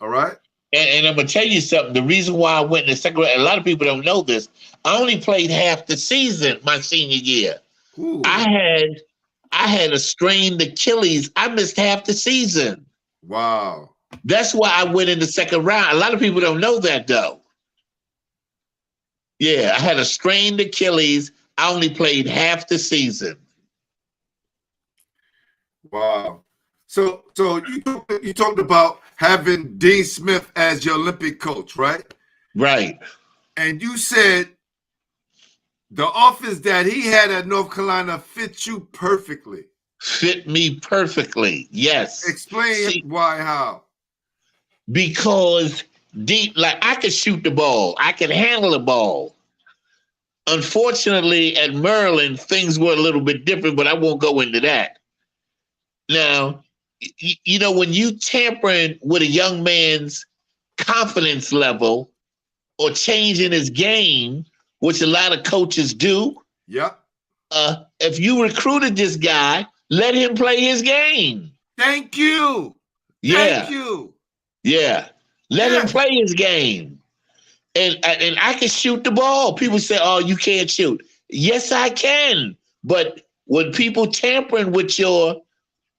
All right? And I'm going to tell you something. The reason why I went in the second round, a lot of people don't know this. I only played half the season my senior year. Ooh. I had a strained Achilles. I missed half the season. Wow. That's why I went in the second round. A lot of people don't know that, though. Yeah, I had a strained Achilles. I only played half the Wow. So you talked about having Dean Smith as your Olympic coach, right? Right. And you said the office that he had at North Carolina fit you perfectly. Fit me perfectly. Yes. Explain why, how. Because like I could shoot the ball. I could handle the ball. Unfortunately, at Maryland, things were a little bit different, but I won't go into that. Now, you know, when you tampering with a young man's confidence level or changing his game, which a lot of coaches do, yep. If you recruited this guy, let him play his game. Thank you. Yeah. Thank you. Yeah. Let him play his game. And I can shoot the ball. People say, "Oh, you can't shoot." Yes, I can. But when people tampering with your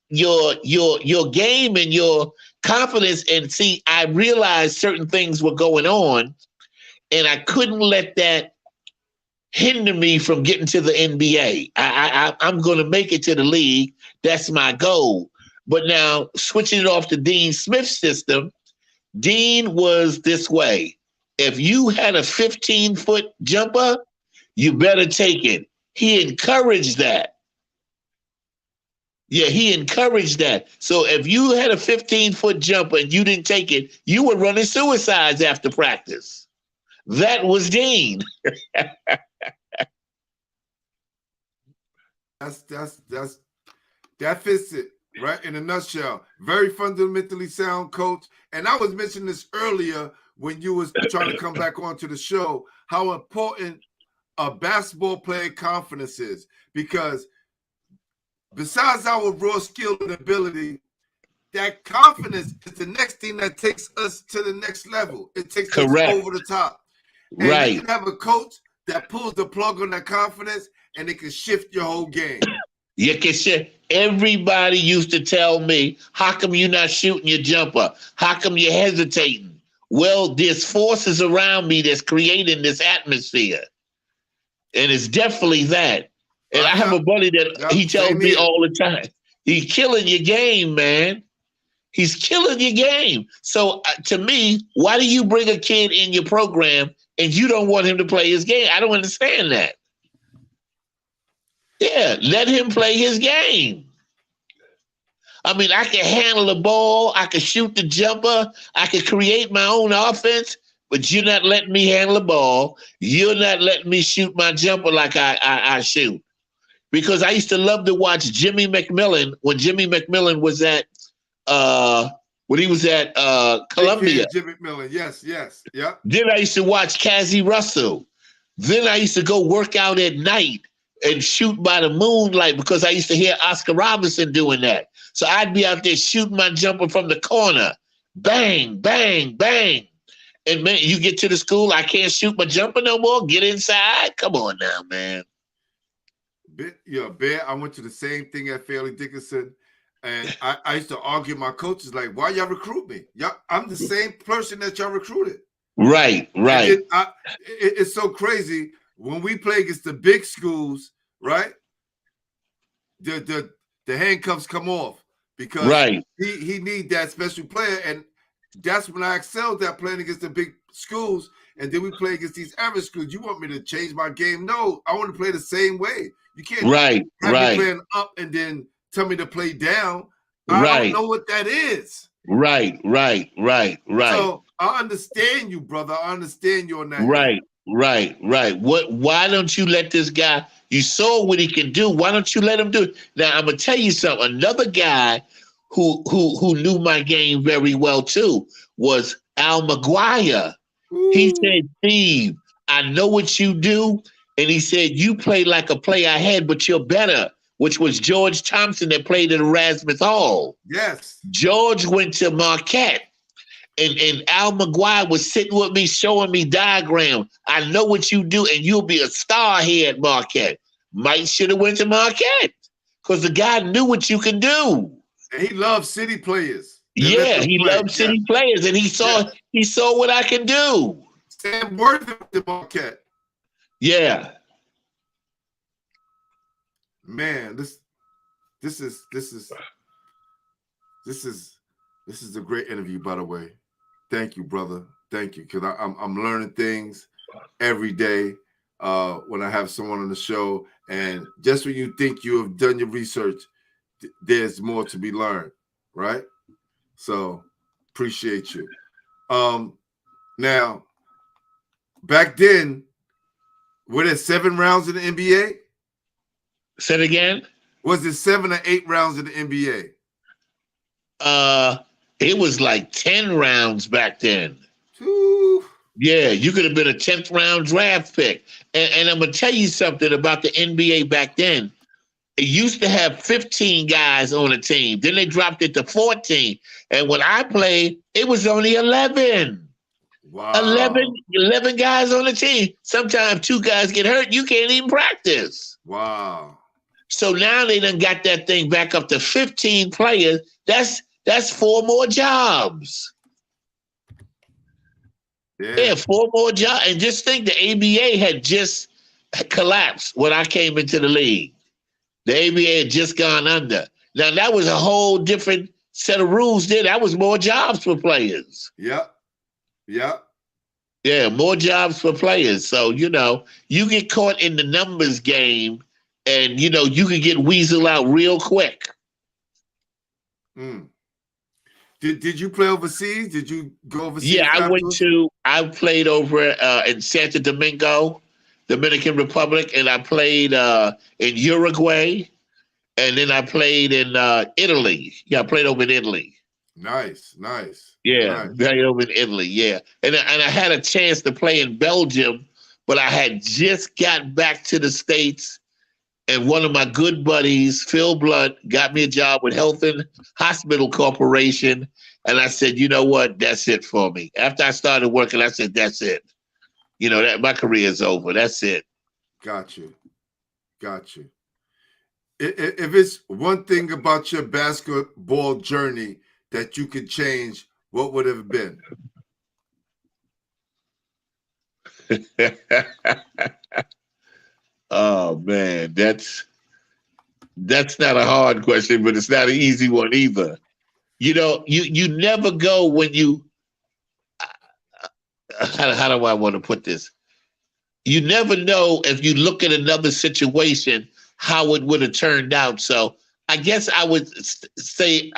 game and your confidence, and see, I realized certain things were going on, and I couldn't let that hinder me from getting to the NBA. I'm going to make it to the league. That's my goal. But now switching it off to Dean Smith's system, Dean was this way. If you had a 15-foot jumper, you better take it. He encouraged that. Yeah, he encouraged that. So if you had a 15-foot jumper and you didn't take it, you were running suicides after practice. That was Dean. That fits it, right? In a nutshell. Very fundamentally sound coach. And I was mentioning this earlier when you was trying to come back onto the show, how important a basketball player confidence is. Because besides our raw skill and ability, that confidence is the next thing that takes us to the next level. It takes us over the top. And Right. you can have a coach that pulls the plug on that confidence and it can shift your whole game. You can say, everybody used to tell me, how come you're not shooting your jumper? How come you're hesitating? Well, there's forces around me that's creating this atmosphere. And it's definitely that. And I have a buddy that he tells me all the time, he's killing your game, man. He's killing your game. So to me, why do you bring a kid in your program and you don't want him to play his game? I don't understand that. Yeah, let him play his game. I mean, I can handle the ball. I can shoot the jumper. I can create my own offense, but you're not letting me handle the ball. You're not letting me shoot my jumper like I shoot. Because I used to love to watch Jimmy McMillan when Jimmy McMillan was at Columbia. Jimmy McMillan, yes, yeah. Then I used to watch Cassie Russell. Then I used to go work out at night and shoot by the moonlight because I used to hear Oscar Robertson doing that. So I'd be out there shooting my jumper from the corner. Bang, bang, bang. And man, you get to the school, I can't shoot my jumper no more. Get inside. Come on now, man. Bear, I went to the same thing at Fairleigh Dickinson. And I used to argue with my coaches, like, why y'all recruit me? I'm the same person that y'all recruited. Right. It's so crazy. When we play against the big schools, right? The handcuffs come off because he need that special player. And that's when I excelled at playing against the big schools. And then we play against these average schools. You want me to change my game? No, I want to play the same way. You can't have me playing up and then tell me to play down. I don't know what that is. Right. So I understand you, brother. I understand you on that. Right. Right. Why don't you let this guy? You saw what he can do. Why don't you let him do it? Now I'm gonna tell you something. Another guy who knew my game very well too was Al McGuire. He said, Steve, I know what you do. And he said, you play like a player I had, but you're better, which was George Thompson that played at Erasmus Hall. Yes. George went to Marquette. And Al McGuire was sitting with me, showing me diagrams. I know what you do, and you'll be a star here at Marquette. Mike should have went to Marquette because the guy knew what you can do. And he loved city players. Yeah, he loved city players, and he saw what I can do. Sam Worthing with the Marquette. Yeah. Man, this is a great interview, by the way. Thank you, brother. Thank you, because I'm learning things every day when I have someone on the show. And just when you think you have done your research, there's more to be learned, right? So appreciate you. Now, back then, were there 7 rounds in the NBA? Say it again? Was it 7 or 8 rounds in the NBA? It was like 10 rounds back then. Ooh. Yeah, you could have been a 10th round draft pick. And I'm going to tell you something about the NBA back then. It used to have 15 guys on a team. Then they dropped it to 14. And when I played, it was only 11. Wow. 11 guys on the team. Sometimes 2 guys get hurt. You can't even practice. Wow. So now they done got that thing back up to 15 players. That's 4 more jobs. Yeah, 4 more jobs. And just think the ABA had just collapsed when I came into the league. The ABA had just gone under. Now, that was a whole different set of rules there. That was more jobs for players. Yep. Yeah, more jobs for players. So, you get caught in the numbers game and, you can get weaseled out real quick. Did you play overseas? Did you go overseas? Yeah, I played over in Santo Domingo, Dominican Republic, and I played in Uruguay, and then I played in Italy. Yeah, I played over in Italy. Nice. Yeah, played over in Italy, yeah. And I had a chance to play in Belgium, but I had just got back to the States, and one of my good buddies, Phil Blunt, got me a job with Health and Hospital Corporation. And I said, you know what? That's it for me. After I started working, I said, that's it. That my career is over. That's it. Got you. If it's one thing about your basketball journey that you could change, what would it have been? Oh man, that's not a hard question, but it's not an easy one either. You never go when you. How do I want to put this? You never know if you look at another situation how it would have turned out. So I guess I would say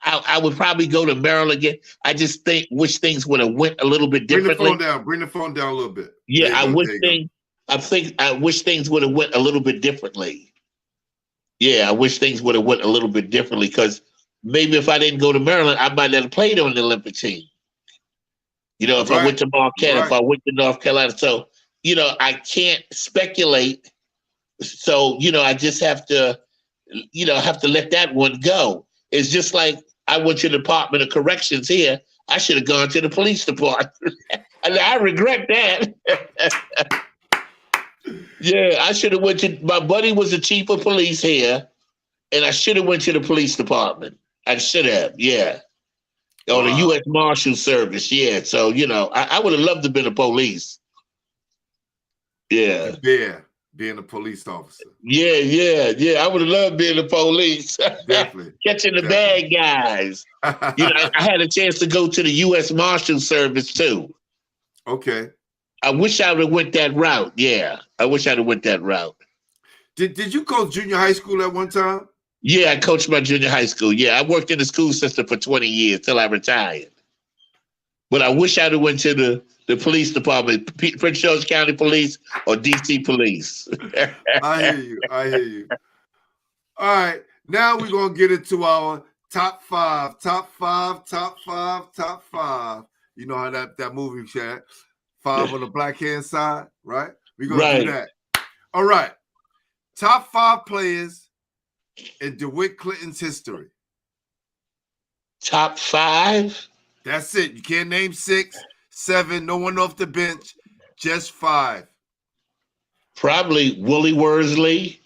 I would probably go to Maryland again. I just wish things would have went a little bit differently. Bring the phone down a little bit. Yeah, I wish things would have went a little bit differently. Yeah, I wish things would have went a little bit differently because maybe if I didn't go to Maryland, I might not have played on the Olympic team. If I went to Marquette, if I went to North Carolina. So, I can't speculate. So, I just have to let that one go. It's just like I went to the Department of Corrections here. I should have gone to the police department. And I regret that. Yeah, I should have went to, my buddy was the chief of police here, and I should have went to the police department. I should have, yeah. Or the U.S. Marshal Service, yeah. So, I would have loved to have been a police. Yeah. Yeah, being a police officer. Yeah. I would have loved being the police. Definitely. Catching the bad guys. I had a chance to go to the U.S. Marshal Service, too. Okay. I wish I would have went that route. Yeah, I wish I'd have went that route. Did you coach junior high school at one time? Yeah, I coached my junior high school. Yeah, I worked in the school system for 20 years till I retired. But I wish I'd have went to the police department, Prince George County Police or DC Police. I hear you. I hear you. All right. Now we're going to get into our top five. You know how that movie, Chad? 5 on the black hand side, right? We're going to do that. All right. Top 5 players in DeWitt Clinton's history. Top 5? That's it. You can't name 6, 7, no one off the bench, just 5. Probably Willie Worsley,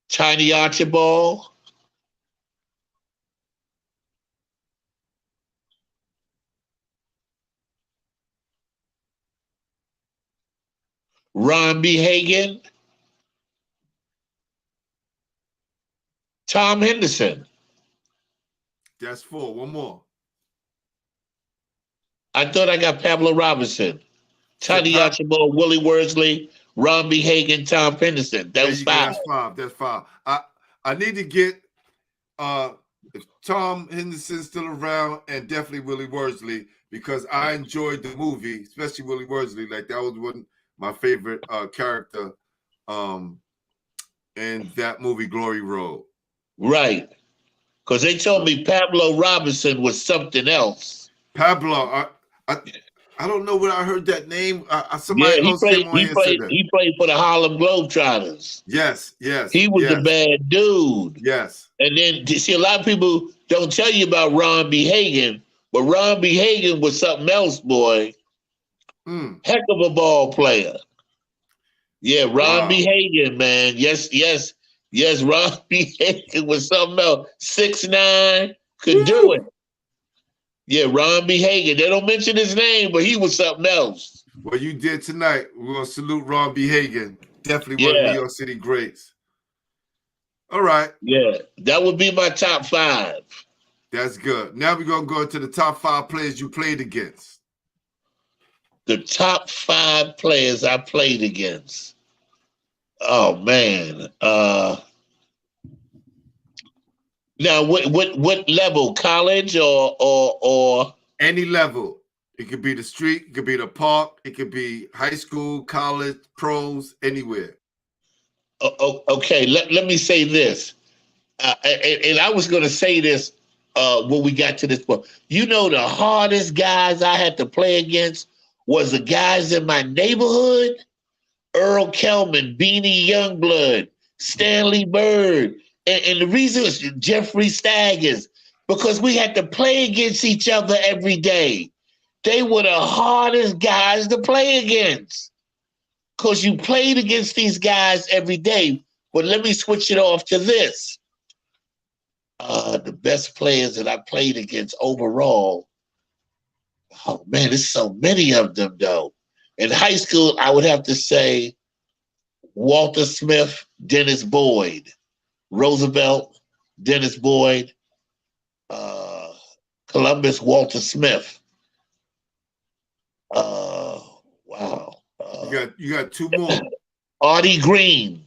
Tiny Archibald, Ron B. Hagan, Tom Henderson. That's 4. One more. I thought I got Pablo Robinson, Tiny Archibald, Willie Worsley, Ron B. Hagan, Tom Henderson. That was 5. That's 5. I need to get if Tom Henderson's still around, and definitely Willie Worsley, because I enjoyed the movie, especially Willie Worsley. Like, that was one my favorite character in that movie, Glory Road. Right. Because they told me Pablo Robinson was something else. Pablo, I don't know where I heard that name. Somebody else came on here and said that. He played for the Harlem Globetrotters. Yes. He was the bad dude. Yes. And then, see, a lot of people don't tell you about Ron B. Hagan, but Ron B. Hagan was something else, boy. Heck of a ball player. Yeah, Ron B. Hagan, man. Yes, Ron B. Hagan was something else. 6'9", could do it. Yeah, Ron B. Hagan. They don't mention his name, but he was something else. Well, you did tonight. We're going to salute Ron B. Hagan. Definitely one of New York City greats. All right. Yeah, that would be my top 5. That's good. Now we're going to go into the top 5 players you played against. The top 5 players I played against. Oh, man. Now, what level? College or any level? It could be the street, it could be the park, it could be high school, college, pros, anywhere. Okay, let me say this, and I was going to say this when we got to this point. You know, the hardest guys I had to play against was the guys in my neighborhood: Earl Kelman, Beanie Youngblood, Stanley Bird. And the reason is Jeffrey Staggers, because we had to play against each other every day. They were the hardest guys to play against, because you played against these guys every day. But let me switch it off to this. The best players that I played against overall, oh man, there's so many of them though. In high school, I would have to say Walter Smith, Dennis Boyd. Roosevelt, Dennis Boyd, Columbus, Walter Smith. Wow. You got 2 more. Artie Green.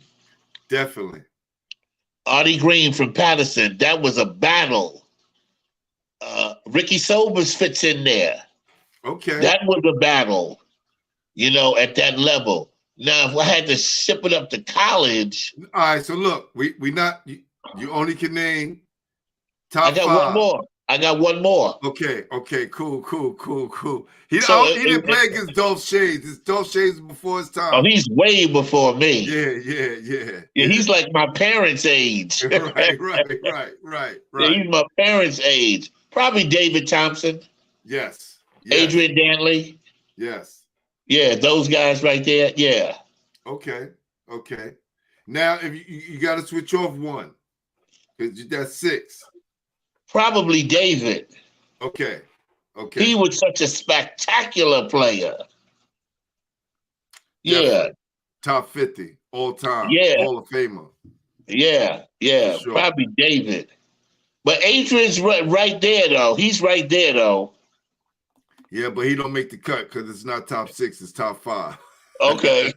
Definitely. Artie Green from Patterson. That was a battle. Ricky Sobers fits in there. Okay. That was a battle, you know, at that level. Now, if I had to ship it up to college. All right, so look, we not, you only can name top 5. I got one more. Okay, cool. He didn't play against Dolph Shades. Dolph Shades before his time. Oh, he's way before me. Yeah. He's like my parents' age. Right. Yeah, he's my parents' age. Probably David Thompson. Yes. Adrian Dantley. Yes. Yeah, those guys right there. Yeah. Okay. Now, if you got to switch off one, because that's 6. Probably David. Okay. He was such a spectacular player. Yeah. Top 50 all time. Yeah. Hall of Famer. Yeah. Sure. Probably David. But Adrian's right there though. He's right there though. Yeah, but he don't make the cut because it's not top 6, it's top 5. Okay.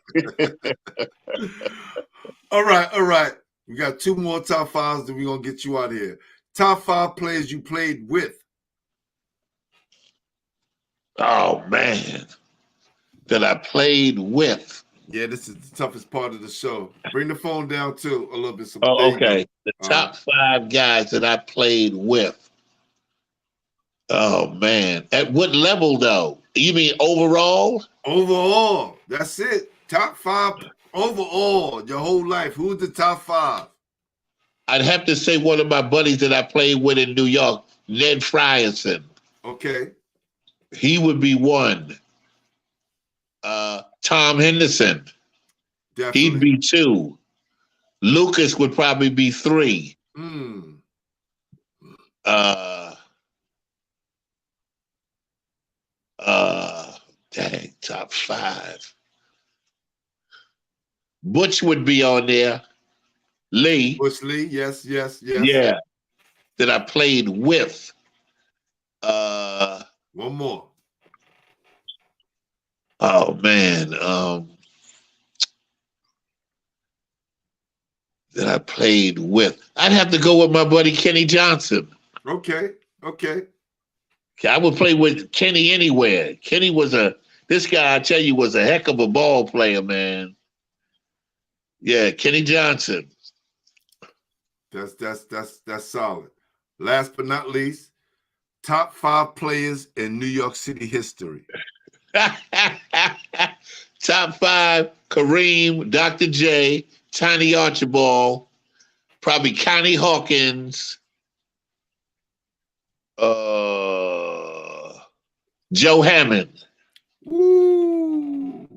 All right. We got 2 more top 5s, then we're going to get you out of here. Top 5 players you played with. Oh man, that I played with. Yeah, this is the toughest part of the show. Bring the phone down too a little bit. So there Oh, you go. okay. The top 5 guys that I played with. Oh man, at what level though? You mean overall? Overall, that's it. Top 5 overall, your whole life. Who's the top 5? I'd have to say one of my buddies that I played with in New York, Ned Frierson. Okay. He would be 1. Tom Henderson. Definitely. He'd be 2. Lucas would probably be 3. Dang, top 5. Butch would be on there. Lee. Butch Lee, yes. Yeah. That I played with. One more. Oh man. That I played with. I'd have to go with my buddy Kenny Johnson. Okay. I would play with Kenny anywhere. Kenny was this guy, I tell you, was a heck of a ball player, man. Yeah, Kenny Johnson. That's solid. Last but not least, top 5 players in New York City history. Top 5, Kareem, Dr. J, Tiny Archibald, probably Connie Hawkins, Joe Hammond. Woo.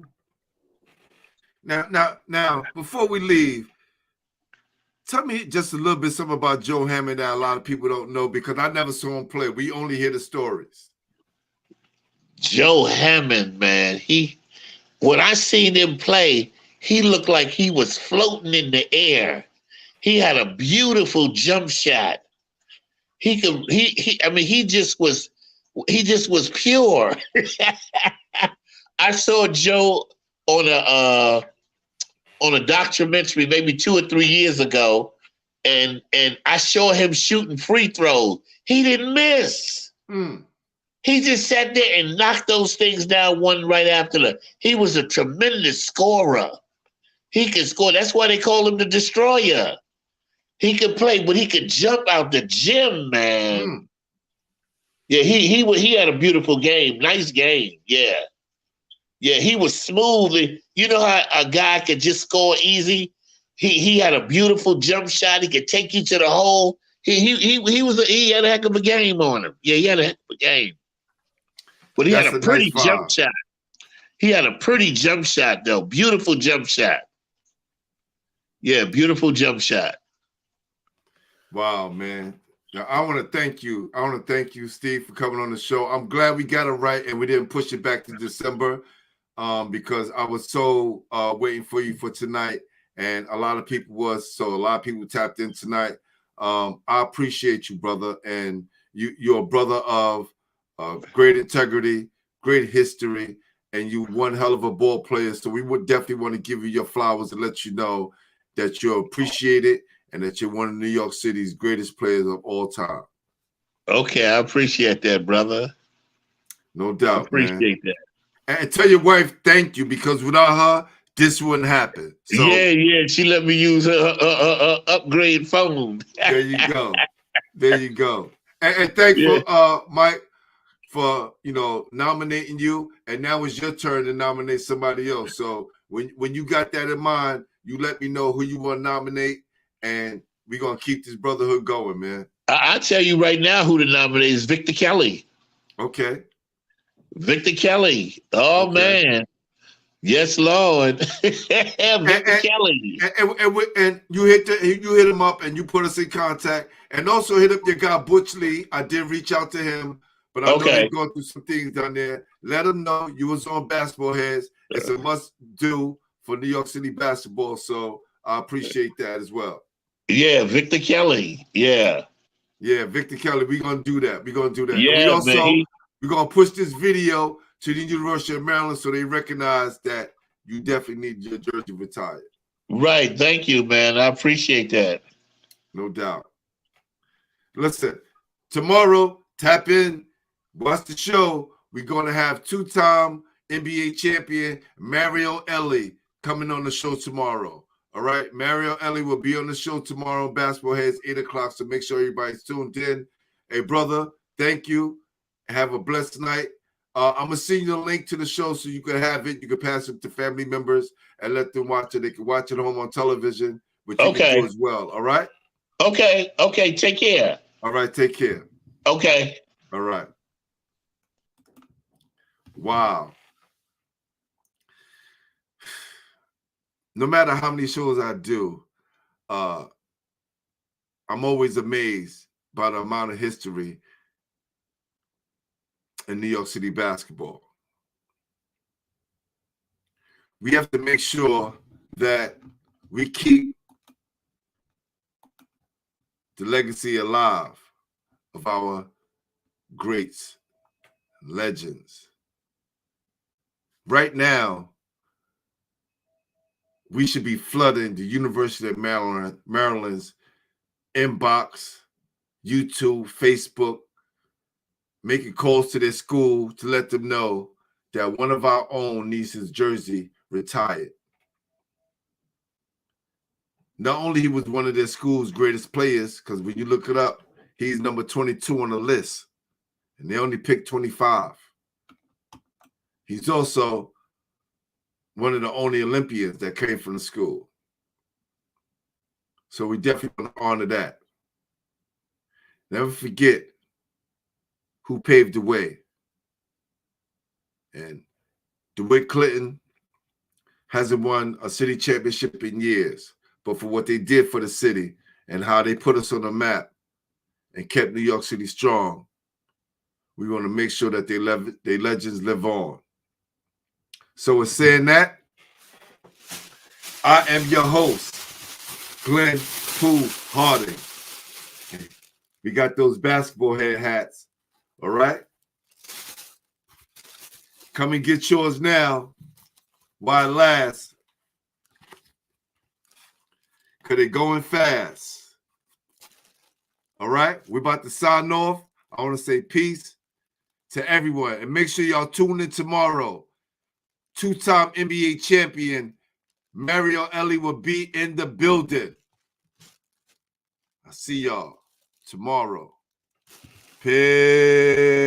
Now, before we leave, tell me just a little bit something about Joe Hammond that a lot of people don't know, because I never saw him play. We only hear the stories. Joe Hammond, man, when I seen him play, he looked like he was floating in the air. He had a beautiful jump shot. He just was pure. I saw Joe on a documentary maybe 2 or 3 years ago, and I saw him shooting free throws. He didn't miss. He just sat there and knocked those things down one right after the. He was a tremendous scorer. He could score. That's why they call him the Destroyer. He could play, but he could jump out the gym, man. Yeah, he had a beautiful game. Nice game. Yeah. Yeah, he was smooth. You know how a guy could just score easy? He had a beautiful jump shot. He could take you to the hole. He had a heck of a game on him. Yeah, he had a heck of a game. But he had a pretty jump shot. He had a pretty jump shot, though. Beautiful jump shot. Yeah, beautiful jump shot. Wow, man. Now, I want to thank you. I want to thank you, Steve, for coming on the show. I'm glad we got it right and we didn't push it back to December, because I was so waiting for you for tonight, and a lot of people was. So a lot of people tapped in tonight. I appreciate you, brother, and you're a brother of great integrity, great history, and you one hell of a ball player. So we would definitely want to give you your flowers and let you know that you're appreciated and that you're one of New York City's greatest players of all time. Okay, I appreciate that, brother. No doubt, I appreciate that. And tell your wife thank you, because without her, this wouldn't happen. So, yeah, she let me use her upgrade phone. There you go. There you go. And thank you, Mike, for nominating you. And now it's your turn to nominate somebody else. So when you got that in mind, you let me know who you want to nominate, and we're gonna keep this brotherhood going, man. I'll tell you right now who to nominate is Victor Kelly. Okay. Victor Kelly. Oh, okay. Man. Yes, Lord. Victor Kelly. And you hit him up and you put us in contact, and also hit up your guy Butch Lee. I did reach out to him, but I know he's going through some things down there. Let him know you was on Basketball Heads. It's a must do for New York City basketball. So I appreciate that as well. Yeah, Victor Kelly. Yeah. Yeah, Victor Kelly. We're gonna do that. Yeah, we're gonna push this video to the University of Maryland so they recognize that you definitely need your jersey retired. Right. Thank you, man. I appreciate that. No doubt. Listen, tomorrow, tap in, watch the show. we're going to have two-time NBA champion Mario Ellie coming on the show tomorrow. All right, Mario Ellie will be on the show tomorrow. Basketball Heads, 8 o'clock, so make sure everybody's tuned in. Hey, brother, thank you. Have a blessed night. I'm going to send you the link to the show so you can have it. You can pass it to family members and let them watch it. They can watch it at home on television, but you can do as well. All right? Okay. Take care. All right. Take care. Okay. All right. Wow. No matter how many shows I do, I'm always amazed by the amount of history in New York City basketball. We have to make sure that we keep the legacy alive of our greats, legends. Right now, we should be flooding the University of Maryland's inbox, YouTube, Facebook, making calls to their school to let them know that one of our own needs his jersey retired. Not only he was one of their school's greatest players, because when you look it up, he's number 22 on the list, and they only picked 25. He's also one of the only Olympians that came from the school. So we definitely want to honor that. Never forget who paved the way. And DeWitt Clinton hasn't won a city championship in years, but for what they did for the city and how they put us on the map and kept New York City strong, we want to make sure that their legends live on. So with saying that, I am your host, Glenn Pooh Harding. We got those basketball head hats, all right? Come and get yours now while it lasts, because they're going fast. All right? We're about to sign off. I want to say peace to everyone. And make sure y'all tune in tomorrow. Two-time NBA champion Mario Ellie will be in the building. I'll see y'all tomorrow. Peace.